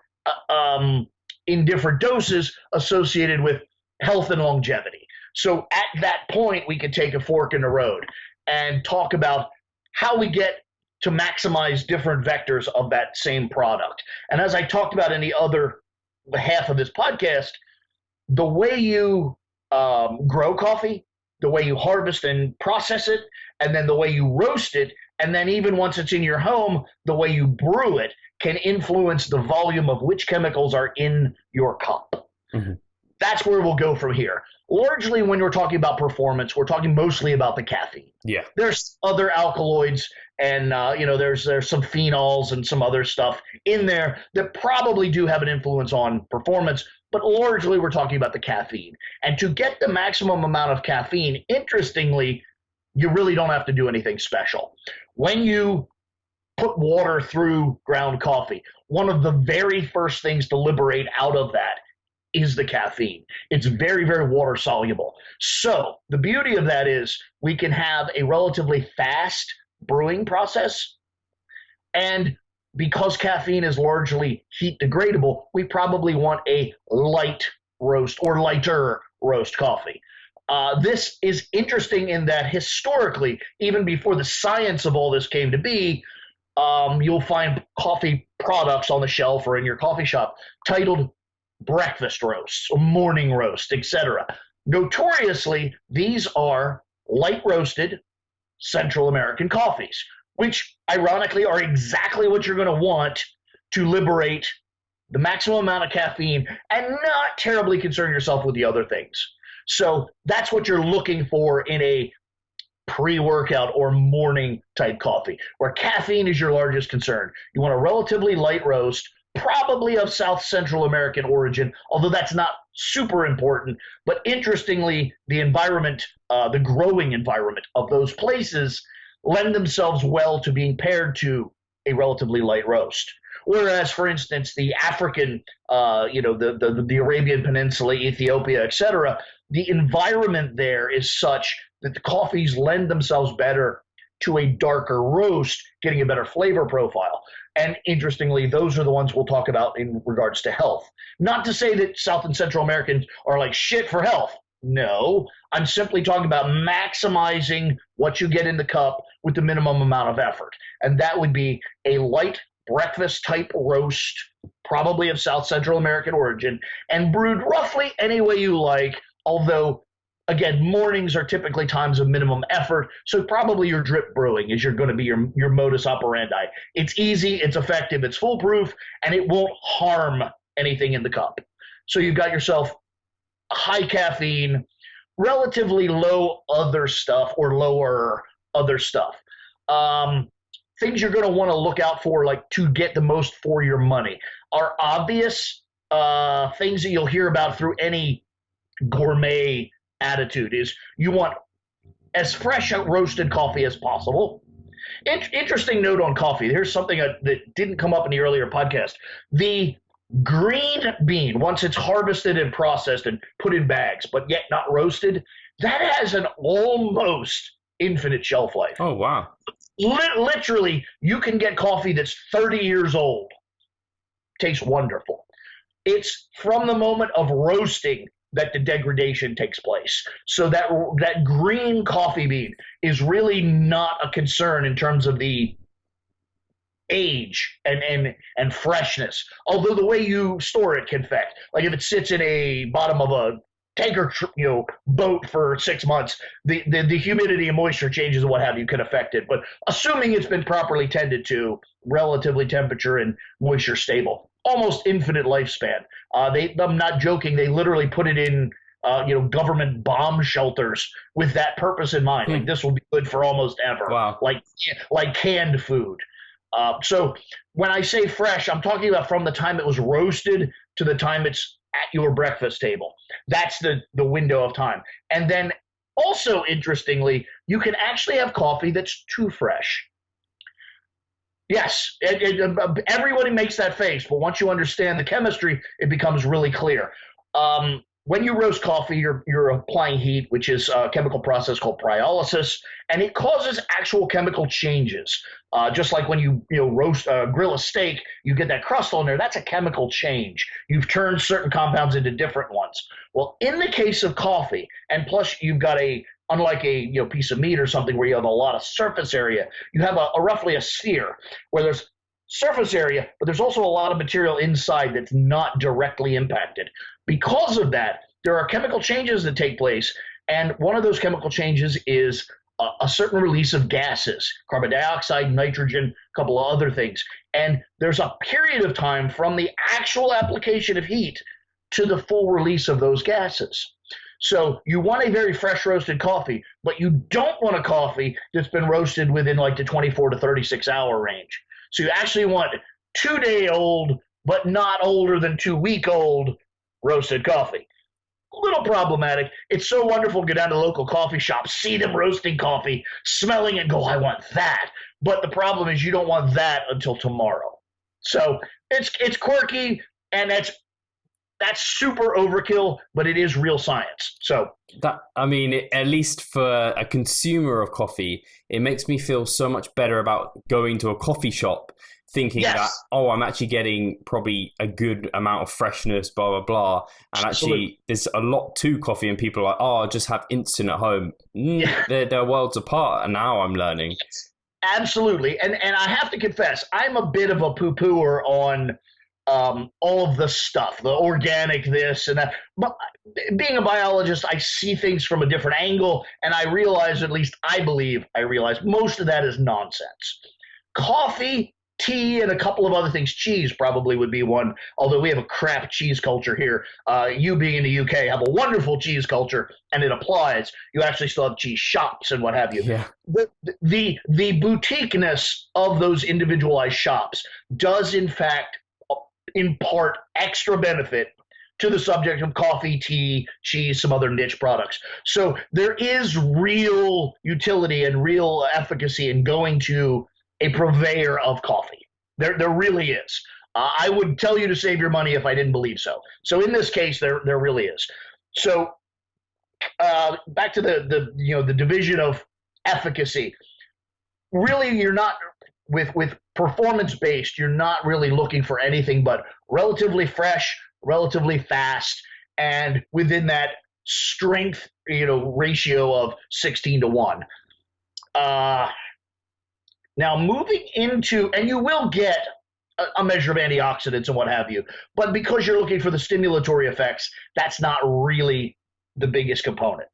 in different doses associated with health and longevity. So at that point, we could take a fork in the road and talk about how we get to maximize different vectors of that same product. And as I talked about in the other half of this podcast, the way you grow coffee, the way you harvest and process it, and then the way you roast it, and then even once it's in your home, the way you brew it can influence the volume of which chemicals are in your cup. Mm-hmm. That's where we'll go from here. Largely, when we're talking about performance, we're talking mostly about the caffeine. Yeah. There's other alkaloids, and there's some phenols and some other stuff in there that probably do have an influence on performance, but largely we're talking about the caffeine. And to get the maximum amount of caffeine, interestingly, you really don't have to do anything special. When you put water through ground coffee, one of the very first things to liberate out of that is the caffeine. It's very, very water soluble. So the beauty of that is we can have a relatively fast brewing process. And because caffeine is largely heat degradable, we probably want a light roast or lighter roast coffee. This is interesting in that historically, even before the science of all this came to be, you'll find coffee products on the shelf or in your coffee shop titled breakfast roasts, morning roast, etc. Notoriously, these are light roasted Central American coffees, which ironically are exactly what you're going to want to liberate the maximum amount of caffeine and not terribly concern yourself with the other things. So that's what you're looking for in a pre-workout or morning type coffee, where caffeine is your largest concern. You want a relatively light roast, probably of South Central American origin, although that's not super important. But interestingly, the environment, the growing environment of those places lend themselves well to being paired to a relatively light roast. Whereas, for instance, the African, the Arabian Peninsula, Ethiopia, etc., the environment there is such that the coffees lend themselves better to a darker roast, getting a better flavor profile. And interestingly, those are the ones we'll talk about in regards to health. Not to say that South and Central Americans are like shit for health. No, I'm simply talking about maximizing what you get in the cup with the minimum amount of effort. And that would be a light breakfast type roast, probably of South Central American origin, and brewed roughly any way you like, although again, mornings are typically times of minimum effort, so probably your drip brewing is going to be your modus operandi. It's easy, it's effective, it's foolproof, and it won't harm anything in the cup. So you've got yourself a high caffeine, relatively low other stuff or lower other stuff. Things you're going to want to look out for, like to get the most for your money, are obvious things that you'll hear about through any gourmet attitude. Is you want as fresh a roasted coffee as possible. Interesting note on coffee. Here's something that didn't come up in the earlier podcast. The green bean, once it's harvested and processed and put in bags, but yet not roasted, that has an almost infinite shelf life. Oh, wow. Literally, you can get coffee that's 30 years old. Tastes wonderful. It's from the moment of roasting that the degradation takes place. So that green coffee bean is really not a concern in terms of the age and freshness. Although the way you store it can affect. Like if it sits in a bottom of a tanker boat for 6 months, the humidity and moisture changes and what have you can affect it. But assuming it's been properly tended to, relatively temperature and moisture stable, almost infinite lifespan. I'm not joking. They literally put it in government bomb shelters with that purpose in mind. Like this will be good for almost ever. Wow. Like canned food. So when I say fresh, I'm talking about from the time it was roasted to the time it's at your breakfast table. That's the window of time. And then also, interestingly, you can actually have coffee that's too fresh. Yes, everybody makes that face, but once you understand the chemistry, it becomes really clear. When you roast coffee, you're applying heat, which is a chemical process called periodization, and it causes actual chemical changes. Just like when you grill a steak, you get that crust on there. That's a chemical change. You've turned certain compounds into different ones. Well, in the case of coffee, and plus you've got unlike a piece of meat or something where you have a lot of surface area, you have a roughly a sphere where there's surface area, but there's also a lot of material inside that's not directly impacted. Because of that, there are chemical changes that take place, and one of those chemical changes is a certain release of gases, carbon dioxide, nitrogen, a couple of other things. And there's a period of time from the actual application of heat to the full release of those gases. So you want a very fresh roasted coffee, but you don't want a coffee that's been roasted within like the 24 to 36 hour range. So you actually want 2-day-old, but not older than 2-week-old roasted coffee. A little problematic. It's so wonderful to go down to local coffee shops, see them roasting coffee, smelling it, go, I want that. But the problem is you don't want that until tomorrow. So it's quirky, and that's super overkill, but it is real science. So at least for a consumer of coffee, it makes me feel so much better about going to a coffee shop thinking that, I'm actually getting probably a good amount of freshness, blah, blah, blah. And actually, there's a lot to coffee, and people are like, I'll just have instant at home. They're worlds apart, and now I'm learning. Absolutely. And I have to confess, I'm a bit of a poo-pooer on all of the stuff, the organic this and that. But being a biologist, I see things from a different angle, and I realize, at least I believe I realize, most of that is nonsense. Coffee tea and a couple of other things. Cheese probably would be one, although we have a crap cheese culture here. You being in the UK have a wonderful cheese culture, and it applies. You actually still have cheese shops and what have you. Yeah. The boutiqueness of those individualized shops does, in fact, impart extra benefit to the subject of coffee, tea, cheese, some other niche products. So there is real utility and real efficacy in going to a purveyor of coffee. There really is. I would tell you to save your money if I didn't believe so. So in this case, there really is. So back to the division of efficacy. Really, you're not with performance based. You're not really looking for anything but relatively fresh, relatively fast, and within that strength, ratio of 16-1. Now moving into, and you will get a measure of antioxidants and what have you, but because you're looking for the stimulatory effects, that's not really the biggest component.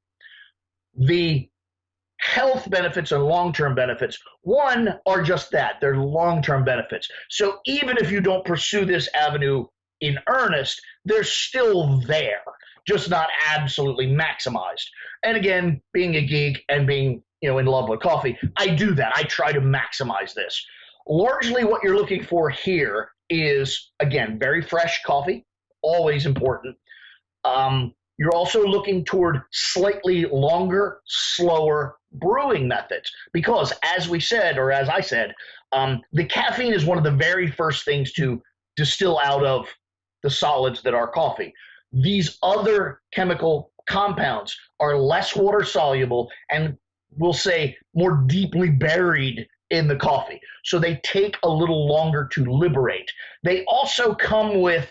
The health benefits and long-term benefits, one, are just that. They're long-term benefits. So even if you don't pursue this avenue in earnest, they're still there, just not absolutely maximized. And again, being a geek and being in love with coffee, I do that. I try to maximize this. Largely what you're looking for here is, again, very fresh coffee, always important. You're also looking toward slightly longer, slower brewing methods because, as we said, or as I said, the caffeine is one of the very first things to distill out of the solids that are coffee. These other chemical compounds are less water soluble and, we'll say, more deeply buried in the coffee. So they take a little longer to liberate. They also come with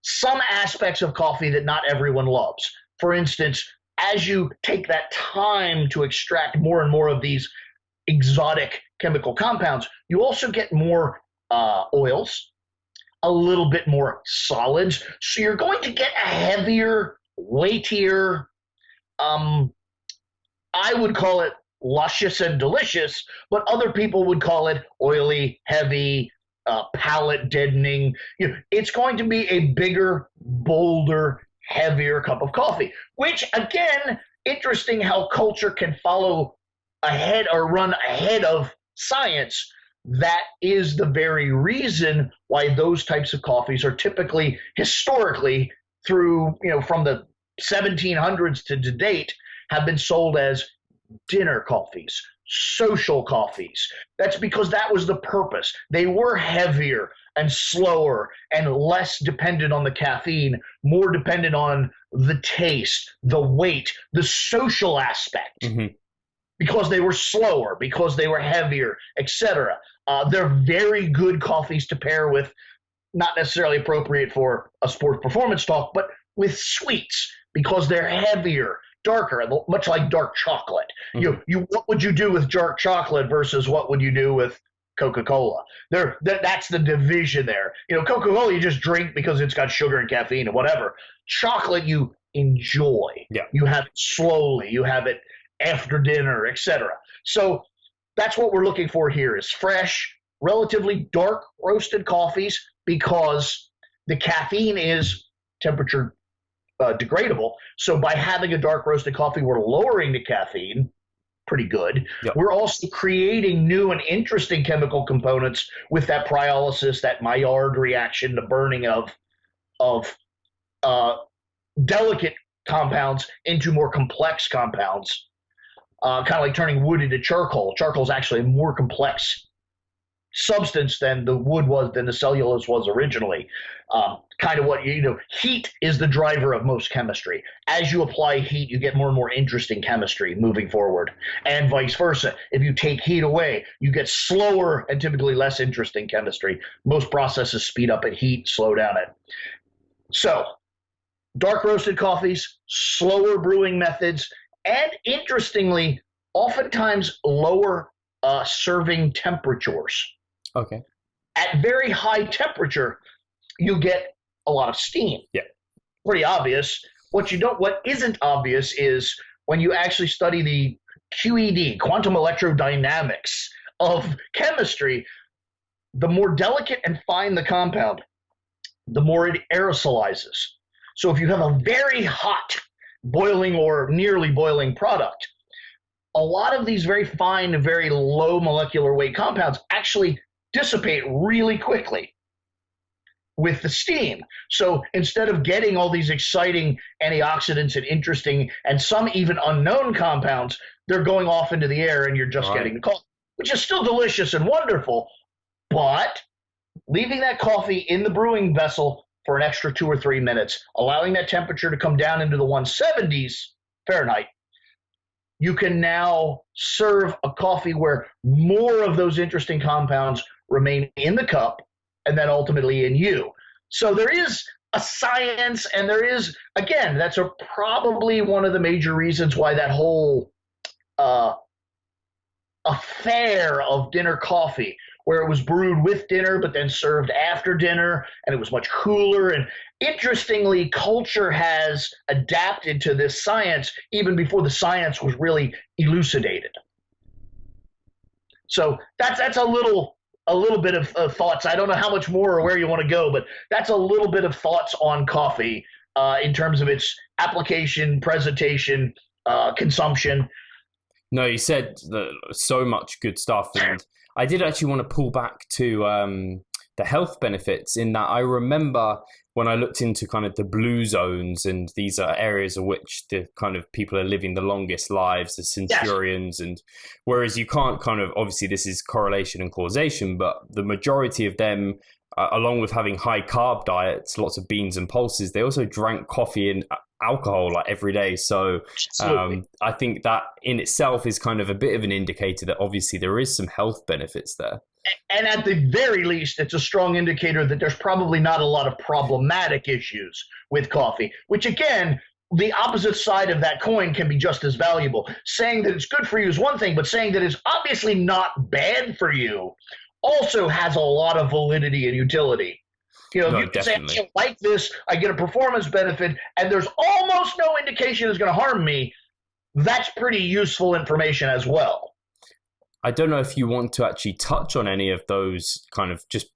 some aspects of coffee that not everyone loves. For instance, as you take that time to extract more and more of these exotic chemical compounds, you also get more oils, a little bit more solids. So you're going to get a heavier, weightier, I would call it luscious and delicious, but other people would call it oily, heavy, palate deadening. It's going to be a bigger, bolder, heavier cup of coffee, which, again, interesting how culture can follow ahead or run ahead of science. That is the very reason why those types of coffees are typically, historically, through, from the 1700s to date, have been sold as dinner coffees, social coffees. That's because that was the purpose. They were heavier and slower and less dependent on the caffeine, more dependent on the taste, the weight, the social aspect. Mm-hmm. Because they were slower, because they were heavier, etc. They're very good coffees to pair with, not necessarily appropriate for a sports performance talk, but with sweets, because they're heavier, darker, much like dark chocolate. Mm-hmm. What would you do with dark chocolate versus what would you do with Coca-Cola? That's the division there. Coca-Cola you just drink because it's got sugar and caffeine and whatever. Chocolate you enjoy. Yeah. You have it slowly. You have it after dinner, etc. So that's what we're looking for here is fresh, relatively dark roasted coffees because the caffeine is temperature degradable. So by having a dark roasted coffee, we're lowering the caffeine. Pretty good. Yep. We're also creating new and interesting chemical components with that pyrolysis, that Maillard reaction, the burning of delicate compounds into more complex compounds, kind of like turning wood into charcoal. Charcoal is actually a more complex substance than the wood was, than the cellulose was originally. Kind of what, heat is the driver of most chemistry. As you apply heat, you get more and more interesting chemistry moving forward, and vice versa. If you take heat away, you get slower and typically less interesting chemistry. Most processes speed up at heat, slow down at. So, dark roasted coffees, slower brewing methods, and interestingly, oftentimes lower serving temperatures. Okay. At very high temperature, you get a lot of steam. Yeah. Pretty obvious. What isn't obvious is when you actually study the QED, quantum electrodynamics of chemistry, the more delicate and fine the compound, the more it aerosolizes. So if you have a very hot boiling or nearly boiling product, a lot of these very fine, very low molecular weight compounds actually dissipate really quickly with the steam. So instead of getting all these exciting antioxidants and interesting and some even unknown compounds, they're going off into the air and you're just getting the coffee, which is still delicious and wonderful. But leaving that coffee in the brewing vessel for an extra 2 or 3 minutes, allowing that temperature to come down into the 170s Fahrenheit, you can now serve a coffee where more of those interesting compounds remain in the cup and then ultimately in you. So there is a science, and there is, again, that's probably one of the major reasons why that whole affair of dinner coffee, where it was brewed with dinner but then served after dinner, and it was much cooler. And interestingly, culture has adapted to this science even before the science was really elucidated. So that's a little bit of thoughts. I don't know how much more or where you want to go, but that's a little bit of thoughts on coffee in terms of its application, presentation, consumption. No, you said so much good stuff, and I did actually want to pull back to the health benefits, in that I remember when I looked into kind of the blue zones, and these are areas of which the kind of people are living the longest lives, the centurions, and whereas you can't kind of, obviously this is correlation and causation, but the majority of them, along with having high carb diets, lots of beans and pulses, they also drank coffee and alcohol like every day. So I think that in itself is kind of a bit of an indicator that obviously there is some health benefits there. And at the very least, it's a strong indicator that there's probably not a lot of problematic issues with coffee, which again, the opposite side of that coin can be just as valuable. Saying that it's good for you is one thing, but saying that it's obviously not bad for you also has a lot of validity and utility. You know, you can say, I like this, I get a performance benefit, and there's almost no indication it's going to harm me. That's pretty useful information as well. I don't know if you want to actually touch on any of those kind of just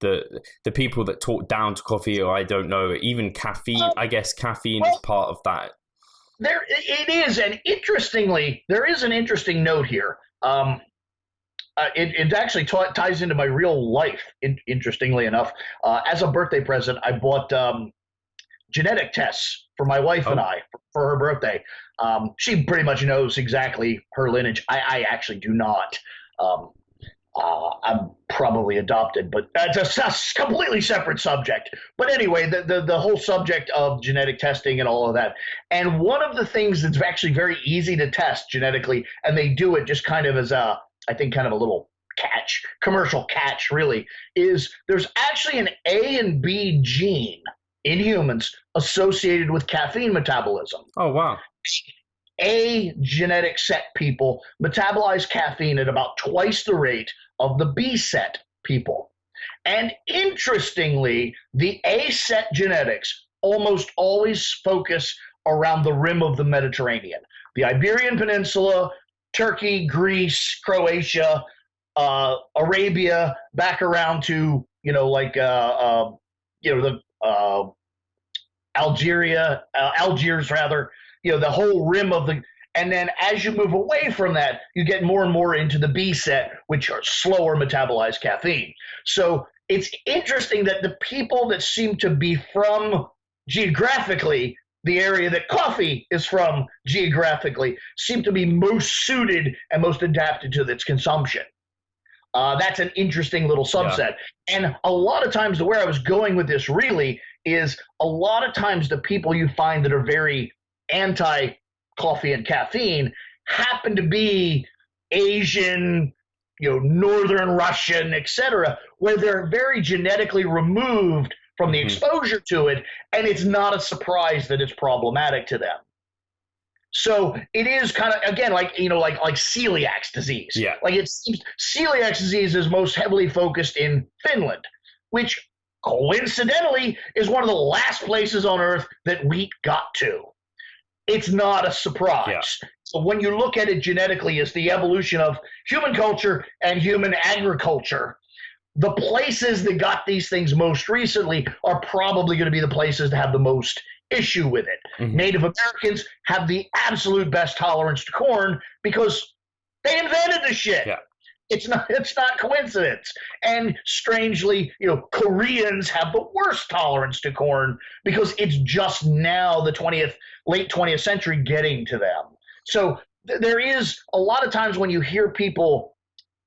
the people that talk down to coffee, or I don't know, even caffeine. I guess caffeine is part of that. It is, and interestingly, there is an interesting note here. It actually ties into my real life, interestingly enough. As a birthday present, I bought genetic tests for my wife and I for her birthday. She pretty much knows exactly her lineage. I actually do not. I'm probably adopted, but that's a completely separate subject. But anyway, the whole subject of genetic testing and all of that. And one of the things that's actually very easy to test genetically, and they do it just kind of as I think kind of a little commercial catch really, is there's actually an A and B gene in humans associated with caffeine metabolism. Oh, wow. A genetic set people metabolize caffeine at about twice the rate of the B set people. And interestingly, the A set genetics almost always focus around the rim of the Mediterranean. The Iberian Peninsula, Turkey, Greece, Croatia, Arabia, back around to, Algiers rather, the whole rim of the, and then as you move away from that, you get more and more into the B set, which are slower metabolized caffeine. So it's interesting that the people that seem to be from geographically the area that coffee is from geographically seem to be most suited and most adapted to its consumption. That's an interesting little subset. Yeah. And a lot of times, where I was going with this really is a lot of times the people you find that are very anti-coffee and caffeine happen to be Asian, Northern Russian, etc., where they're very genetically removed from the exposure to it, and it's not a surprise that it's problematic to them. So it is kind of, again, like celiac disease. Yeah. Like it seems celiac disease is most heavily focused in Finland, which coincidentally is one of the last places on earth that wheat got to. It's not a surprise. Yeah. So when you look at it genetically as the evolution of human culture and human agriculture, the places that got these things most recently are probably going to be the places that have the most issue with it. Mm-hmm. Native Americans have the absolute best tolerance to corn because they invented the shit. Yeah. It's not coincidence. And strangely, Koreans have the worst tolerance to corn because it's just now the late 20th century getting to them. So there is a lot of times when you hear people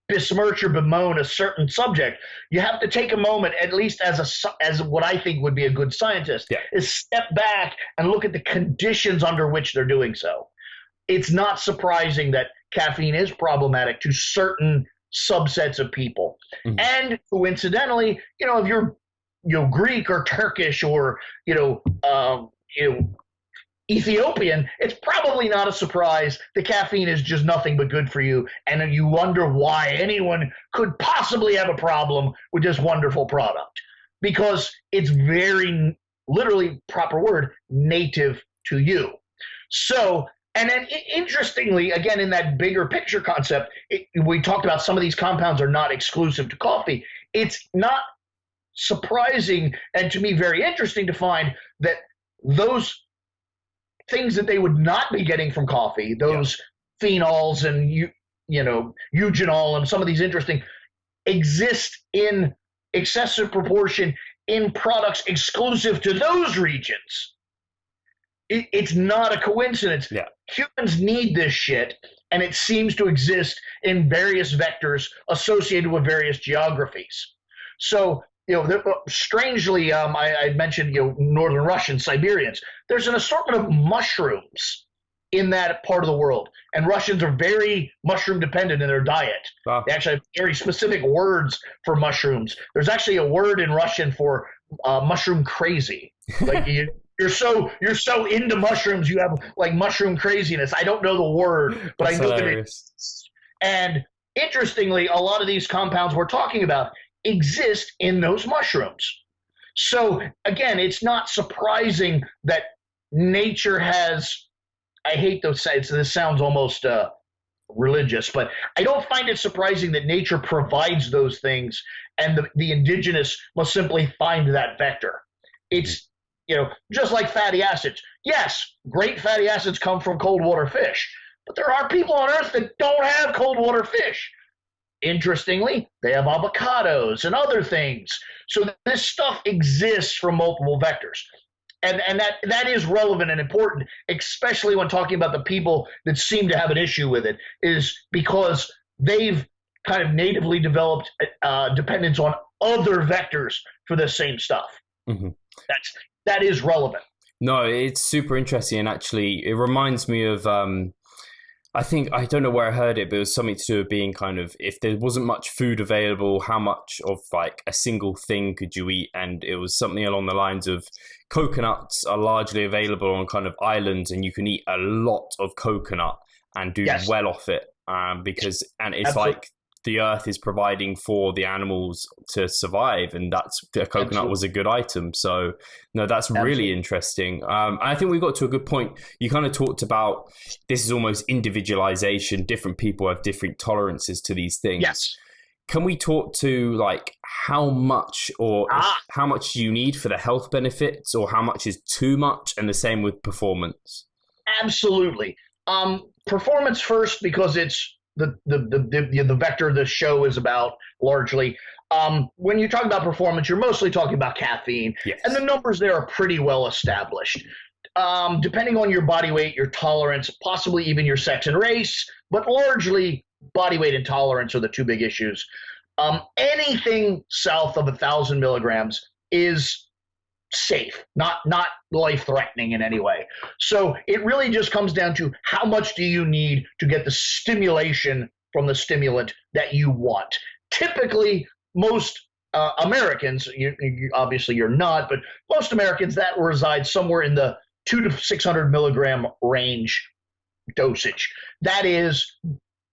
besmirch or bemoan a certain subject, you have to take a moment, at least as what I think would be a good scientist, is step back and look at the conditions under which they're doing so. It's not surprising that caffeine is problematic to certain subsets of people. Mm-hmm. And coincidentally, if you're Greek or Turkish or Ethiopian, it's probably not a surprise that caffeine is just nothing but good for you, and you wonder why anyone could possibly have a problem with this wonderful product, because it's very, literally, proper word, native to you. So, and then interestingly, again, in that bigger picture concept, we talked about some of these compounds are not exclusive to coffee. It's not surprising, and to me very interesting to find that those things that they would not be getting from coffee, those phenols and eugenol and some of these interesting, exist in excessive proportion in products exclusive to those regions. It's not a coincidence. Yeah. Humans need this shit, and it seems to exist in various vectors associated with various geographies. So, strangely, I mentioned, Northern Russians, Siberians. There's an assortment of mushrooms in that part of the world, and Russians are very mushroom dependent in their diet. Wow. They actually have very specific words for mushrooms. There's actually a word in Russian for mushroom crazy. Like you're so into mushrooms, you have like mushroom craziness. I don't know the word, but I know that it is. And interestingly, a lot of these compounds we're talking about exist in those mushrooms. So again, it's not surprising that nature has, I hate those sites, this sounds almost religious, but I don't find it surprising that nature provides those things and the indigenous must simply find that vector. It's, just like fatty acids. Yes, great fatty acids come from cold water fish, but there are people on Earth that don't have cold water fish. Interestingly, they have avocados and other things. So this stuff exists from multiple vectors. And that is relevant and important, especially when talking about the people that seem to have an issue with it, is because they've kind of natively developed dependence on other vectors for the same stuff. Mm-hmm. That is relevant. No, it's super interesting. And actually, it reminds me of... I don't know where I heard it, but it was something to do with being kind of, if there wasn't much food available, how much of like a single thing could you eat? And it was something along the lines of coconuts are largely available on kind of islands, and you can eat a lot of coconut and do well off it. Because it's Absolutely. Like the earth is providing for the animals to survive, and the coconut Absolutely. Was a good item. So no, that's Absolutely. Really interesting. I think we got to a good point. You kind of talked about this is almost individualization. Different people have different tolerances to these things. Yes. Can we talk to like how much how much do you need for the health benefits, or how much is too much, and the same with performance? Absolutely. Performance first, because it's the vector the show is about largely. When you talk about performance, you're mostly talking about caffeine, yes. And the numbers there are pretty well established. Depending on your body weight, your tolerance, possibly even your sex and race, but largely body weight and tolerance are the two big issues. Anything south of 1,000 milligrams is safe, not life-threatening in any way. So it really just comes down to how much do you need to get the stimulation from the stimulant that you want. Typically, most Americans, obviously you're not, but most Americans, that resides somewhere in the 200 to 600 milligram range dosage. That is,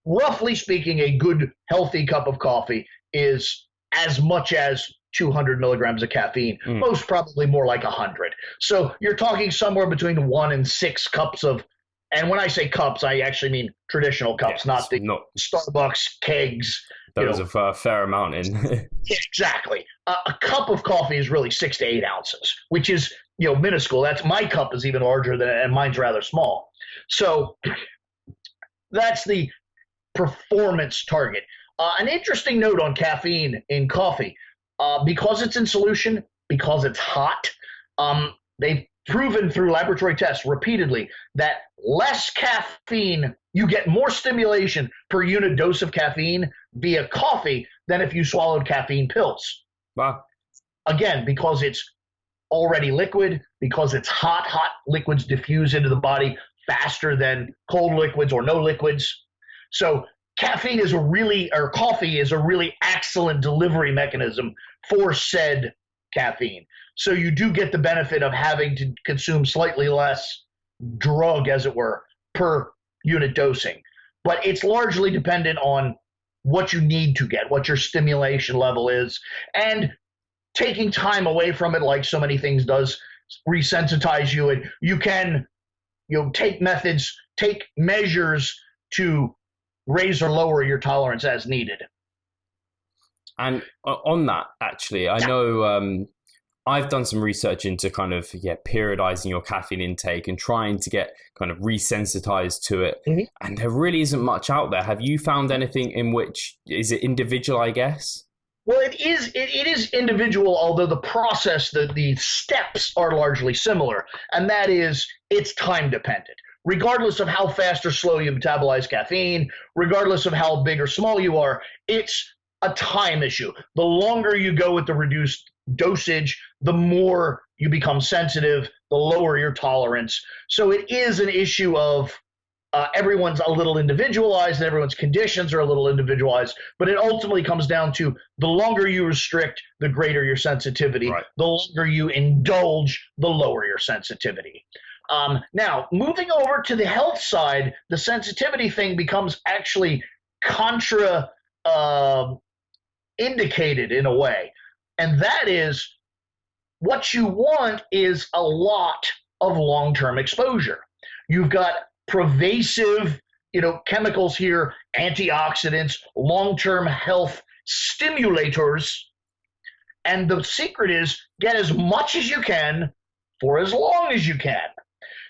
roughly speaking, a good, healthy cup of coffee is as much as 200 milligrams of caffeine, most probably more like 100. So you're talking somewhere between 1 and 6 cups of, and when I say cups, I actually mean traditional cups, not the Starbucks kegs, That was a fair amount in. Yeah, exactly. A cup of coffee is really 6 to 8 ounces, which is minuscule. That's my cup is even larger than, and mine's rather small. So that's the performance target. An interesting note on caffeine in coffee, because it's in solution, because it's hot, they've proven through laboratory tests repeatedly that less caffeine, you get more stimulation per unit dose of caffeine via coffee than if you swallowed caffeine pills. Wow. Again, because it's already liquid, because it's hot liquids diffuse into the body faster than cold liquids or no liquids. So coffee is a really excellent delivery mechanism for said caffeine. So you do get the benefit of having to consume slightly less drug, as it were, per unit dosing. But it's largely dependent on what you need to get, what your stimulation level is, and taking time away from it, like so many things does, resensitize you. And you can take measures to raise or lower your tolerance as needed. And on that, actually, I know I've done some research into kind of periodizing your caffeine intake and trying to get kind of resensitized to it. Mm-hmm. And there really isn't much out there. Have you found anything in which, is it individual, I guess? Well, it is individual, although the process, the steps are largely similar. And that is, it's time dependent. Regardless of how fast or slow you metabolize caffeine, regardless of how big or small you are, it's a time issue. The longer you go with the reduced dosage, the more you become sensitive, the lower your tolerance. So it is an issue of everyone's a little individualized and everyone's conditions are a little individualized, but it ultimately comes down to the longer you restrict, the greater your sensitivity. Right. The longer you indulge, the lower your sensitivity. Now, moving over to the health side, the sensitivity thing becomes actually indicated in a way. And that is, what you want is a lot of long-term exposure. You've got pervasive, chemicals here, antioxidants, long-term health stimulators. And the secret is get as much as you can for as long as you can.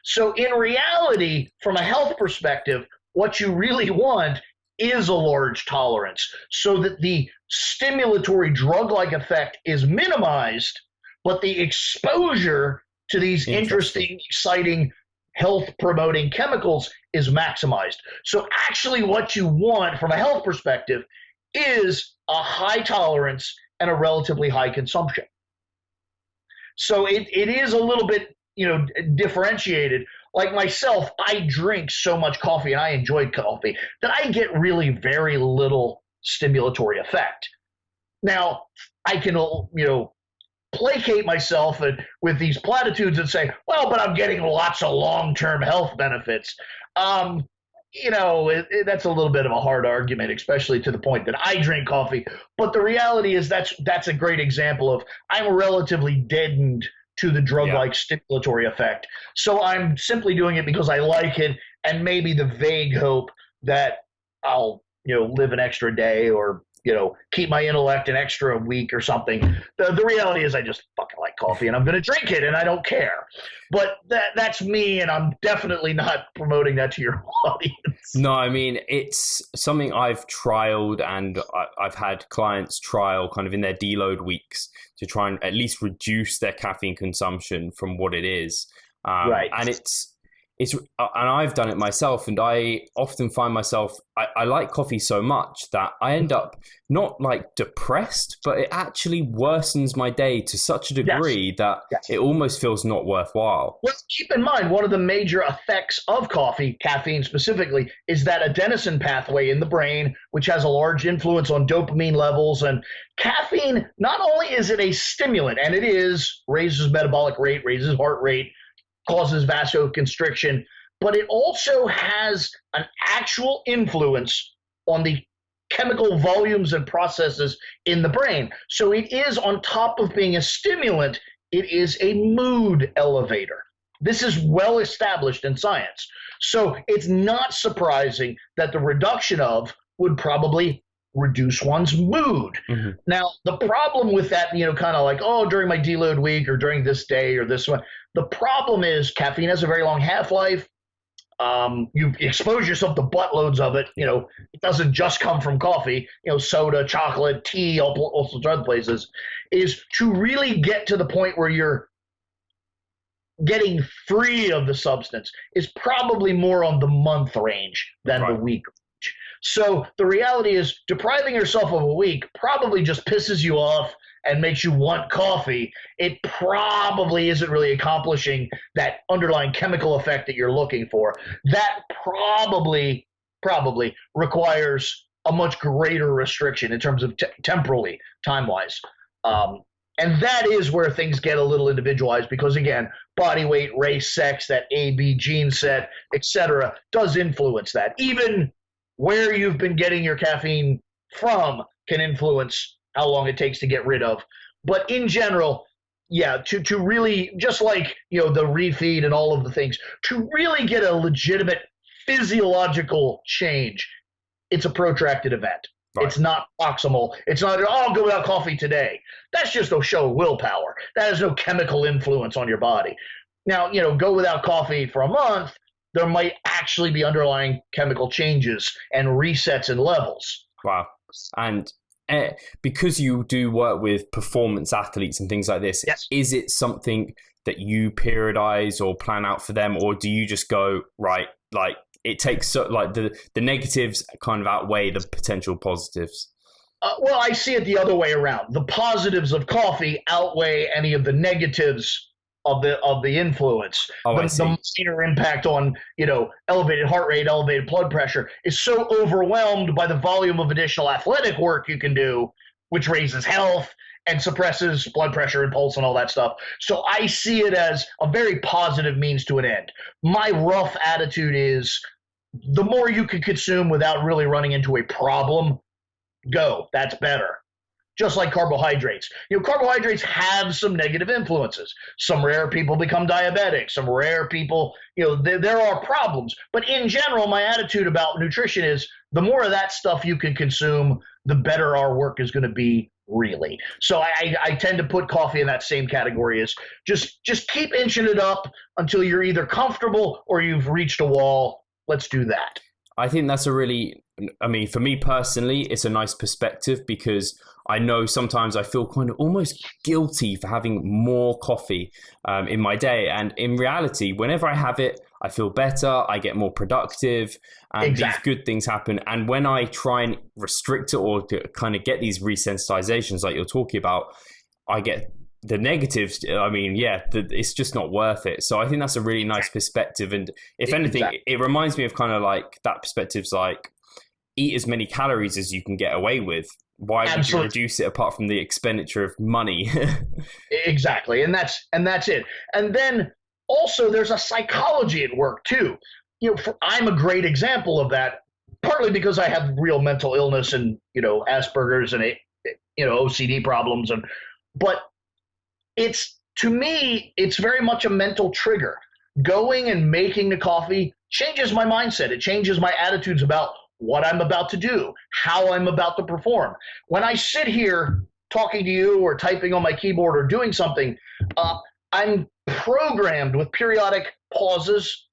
So in reality, from a health perspective, what you really want is a large tolerance so that the stimulatory drug-like effect is minimized, but the exposure to these interesting, exciting, health-promoting chemicals is maximized. So actually what you want from a health perspective is a high tolerance and a relatively high consumption. So it is a little bit differentiated. Like myself, I drink so much coffee and I enjoy coffee that I get really very little stimulatory effect. Now, I can, placate myself with these platitudes and say, well, but I'm getting lots of long-term health benefits. That's a little bit of a hard argument, especially to the point that I drink coffee. But the reality is that's a great example of I'm relatively deadened to the drug-like stimulatory effect. So I'm simply doing it because I like it and maybe the vague hope that I'll, live an extra day or, keep my intellect an extra week or something. The reality is I just fucking like coffee and I'm going to drink it and I don't care. But that's me, and I'm definitely not promoting that to your audience. No, I mean, it's something I've trialed, and I've had clients trial kind of in their deload weeks to try and at least reduce their caffeine consumption from what it is. Right. And and I've done it myself, and I often find myself, I like coffee so much that I end up not like depressed, but it actually worsens my day to such a degree that it almost feels not worthwhile. Well, keep in mind, one of the major effects of coffee, caffeine specifically, is that adenosine pathway in the brain, which has a large influence on dopamine levels. And caffeine, not only is it a stimulant, and it raises metabolic rate, raises heart rate, causes vasoconstriction, but it also has an actual influence on the chemical volumes and processes in the brain. So it is, on top of being a stimulant, it is a mood elevator. This is well established in science. So it's not surprising that the reduction of would probably reduce one's mood. Mm-hmm. Now, the problem with that, kind of like, oh, during my deload week or during this day or this one, the problem is caffeine has a very long half-life. You expose yourself to buttloads of it. It doesn't just come from coffee, soda, chocolate, tea, all sorts of other places, is to really get to the point where you're getting free of the substance is probably more on the month range than the week range. So the reality is depriving yourself of a week probably just pisses you off and makes you want coffee. It probably isn't really accomplishing that underlying chemical effect that you're looking for. That probably requires a much greater restriction in terms of temporally, time-wise. And that is where things get a little individualized because, again, body weight, race, sex, that AB gene set, etc., does influence that. Even where you've been getting your caffeine from can influence how long it takes to get rid of. But in general, yeah, to really, just like, the refeed and all of the things, to really get a legitimate physiological change, it's a protracted event. Right. It's not proximal. It's not, I'll go without coffee today. That's just a show of willpower. That has no chemical influence on your body. Now, go without coffee for a month, there might actually be underlying chemical changes and resets in levels. Wow. And because you do work with performance athletes and things like this, yes. Is it something that you periodize or plan out for them, or do you just go, right, like, it takes the negatives kind of outweigh the potential positives? Well, I see it the other way around. The positives of coffee outweigh any of the negatives of the influence. The minor impact on elevated heart rate, elevated blood pressure is so overwhelmed by the volume of additional athletic work you can do, which raises health and suppresses blood pressure and pulse and all that stuff. So I see it as a very positive means to an end. My rough attitude is the more you can consume without really running into a problem, go. That's better. Just like carbohydrates. Carbohydrates have some negative influences. Some rare people become diabetic. Some rare people, there are problems. But in general, my attitude about nutrition is the more of that stuff you can consume, the better our work is going to be, really. So I tend to put coffee in that same category as just keep inching it up until you're either comfortable or you've reached a wall. Let's do that. I think that's for me personally, it's a nice perspective because I know sometimes I feel kind of almost guilty for having more coffee in my day. And in reality, whenever I have it, I feel better, I get more productive, and exactly. These good things happen. And when I try and restrict it or to kind of get these resensitizations like you're talking about, I get the negatives. It's just not worth it. So I think that's a really nice perspective. And if anything, it reminds me of kind of like that perspective's like, eat as many calories as you can get away with. Why would you reduce it apart from the expenditure of money? Exactly. And that's it. And then also there's a psychology at work too. I'm a great example of that, partly because I have real mental illness and, Asperger's and, OCD problems. But to me, it's very much a mental trigger. Going and making the coffee changes my mindset. It changes my attitudes about what I'm about to do, how I'm about to perform. When I sit here talking to you or typing on my keyboard or doing something, I'm programmed with periodic pauses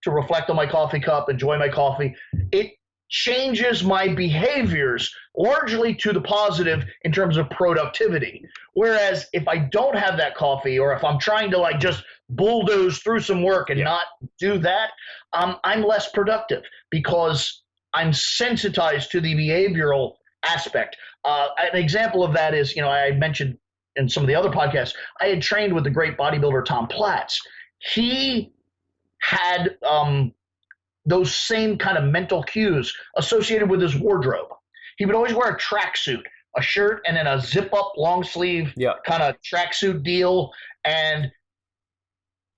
to reflect on my coffee cup, enjoy my coffee. It changes my behaviors largely to the positive in terms of productivity. Whereas if I don't have that coffee, or if I'm trying to just bulldoze through some work and not do that, I'm less productive because I'm sensitized to the behavioral aspect. An example of that is, I mentioned in some of the other podcasts, I had trained with the great bodybuilder Tom Platz. He had those same kind of mental cues associated with his wardrobe. He would always wear a tracksuit, a shirt, and then a zip-up long sleeve kind of tracksuit deal. And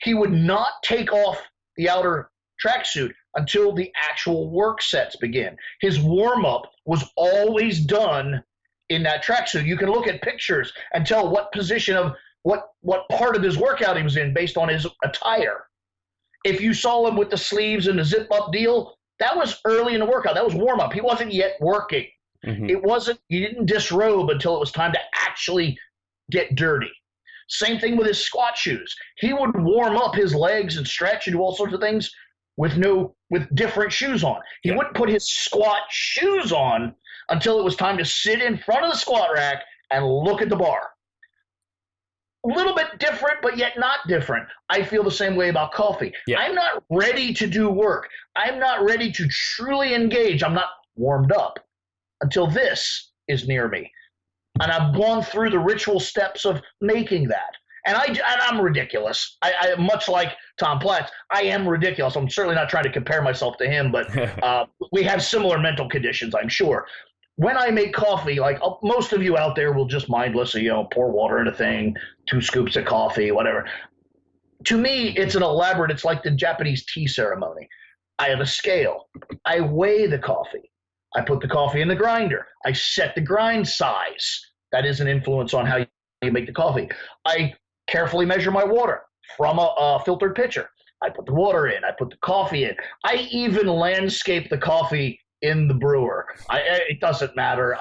he would not take off the outer tracksuit until the actual work sets begin. His warm-up was always done in that tracksuit. You can look at pictures and tell what position of what part of his workout he was in based on his attire. If you saw him with the sleeves and the zip-up deal, that was early in the workout. That was warm-up. He wasn't yet working. Mm-hmm. He didn't disrobe until it was time to actually get dirty. Same thing with his squat shoes. He would warm up his legs and stretch and do all sorts of things with different shoes on. He wouldn't put his squat shoes on until it was time to sit in front of the squat rack and look at the bar. A little bit different, but yet not different. I feel the same way about coffee. Yeah. I'm not ready to do work. I'm not ready to truly engage. I'm not warmed up until this is near me. And I've gone through the ritual steps of making that. And I'm ridiculous. I much like Tom Platz, I am ridiculous. I'm certainly not trying to compare myself to him, but we have similar mental conditions, I'm sure. When I make coffee, like most of you out there will just mindlessly, pour water in a thing, 2 scoops of coffee, whatever. To me, it's it's like the Japanese tea ceremony. I have a scale. I weigh the coffee. I put the coffee in the grinder. I set the grind size. That is an influence on how you make the coffee. I carefully measure my water from a filtered pitcher. I put the water in. I put the coffee in. I even landscape the coffee in the brewer. It doesn't matter.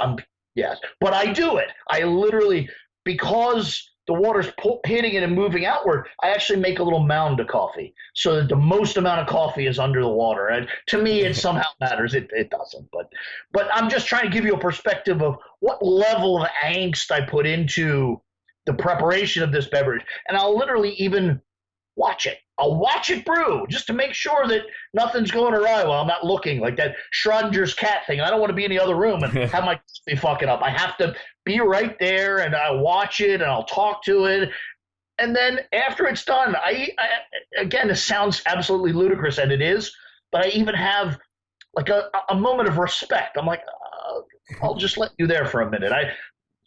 But I do it. I literally, because the water's hitting it and moving outward, I actually make a little mound of coffee so that the most amount of coffee is under the water. And to me, it somehow matters. It doesn't. But I'm just trying to give you a perspective of what level of angst I put into the preparation of this beverage. And I'll literally even watch it. I'll watch it brew just to make sure that nothing's going awry while I'm not looking, like that Schrodinger's cat thing. I don't want to be in the other room and have my coffee fucking up. I have to be right there, and I watch it, and I'll talk to it. And then after it's done, again, this sounds absolutely ludicrous, and it is, but I even have like a moment of respect. I'm like, I'll just let you there for a minute.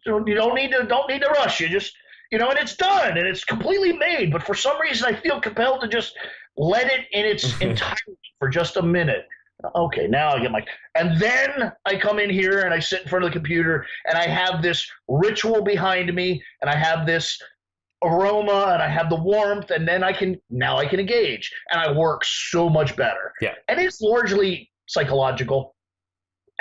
You don't need to rush. You just, and it's done and it's completely made. But for some reason, I feel compelled to just let it in its entirety for just a minute. Okay, now I get and then I come in here and I sit in front of the computer and I have this ritual behind me and I have this aroma and I have the warmth, and then I can engage and I work so much better. Yeah. And it's largely psychological.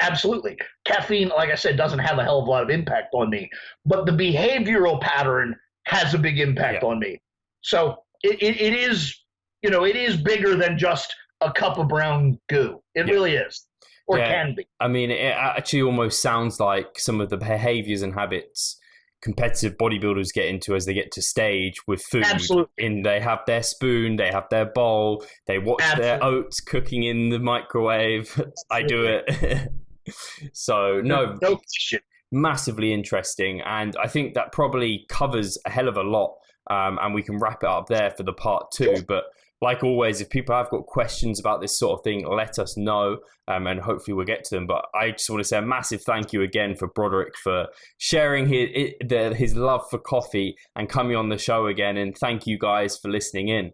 Absolutely. Caffeine, like I said, doesn't have a hell of a lot of impact on me, but the behavioral pattern has a big impact on me. So it is, it is bigger than just a cup of brown goo. It really is, or can be. I mean, it actually almost sounds like some of the behaviors and habits competitive bodybuilders get into as they get to stage with food. Absolutely. They have their spoon, they have their bowl, they watch their oats cooking in the microwave. Absolutely. I do it. So no massively interesting, and I think that probably covers a hell of a lot, and we can wrap it up there for the part 2. But like always, if people have got questions about this sort of thing, let us know, and hopefully we'll get to them. But I just want to say a massive thank you again for Broderick for sharing his love for coffee and coming on the show again. And thank you guys for listening in.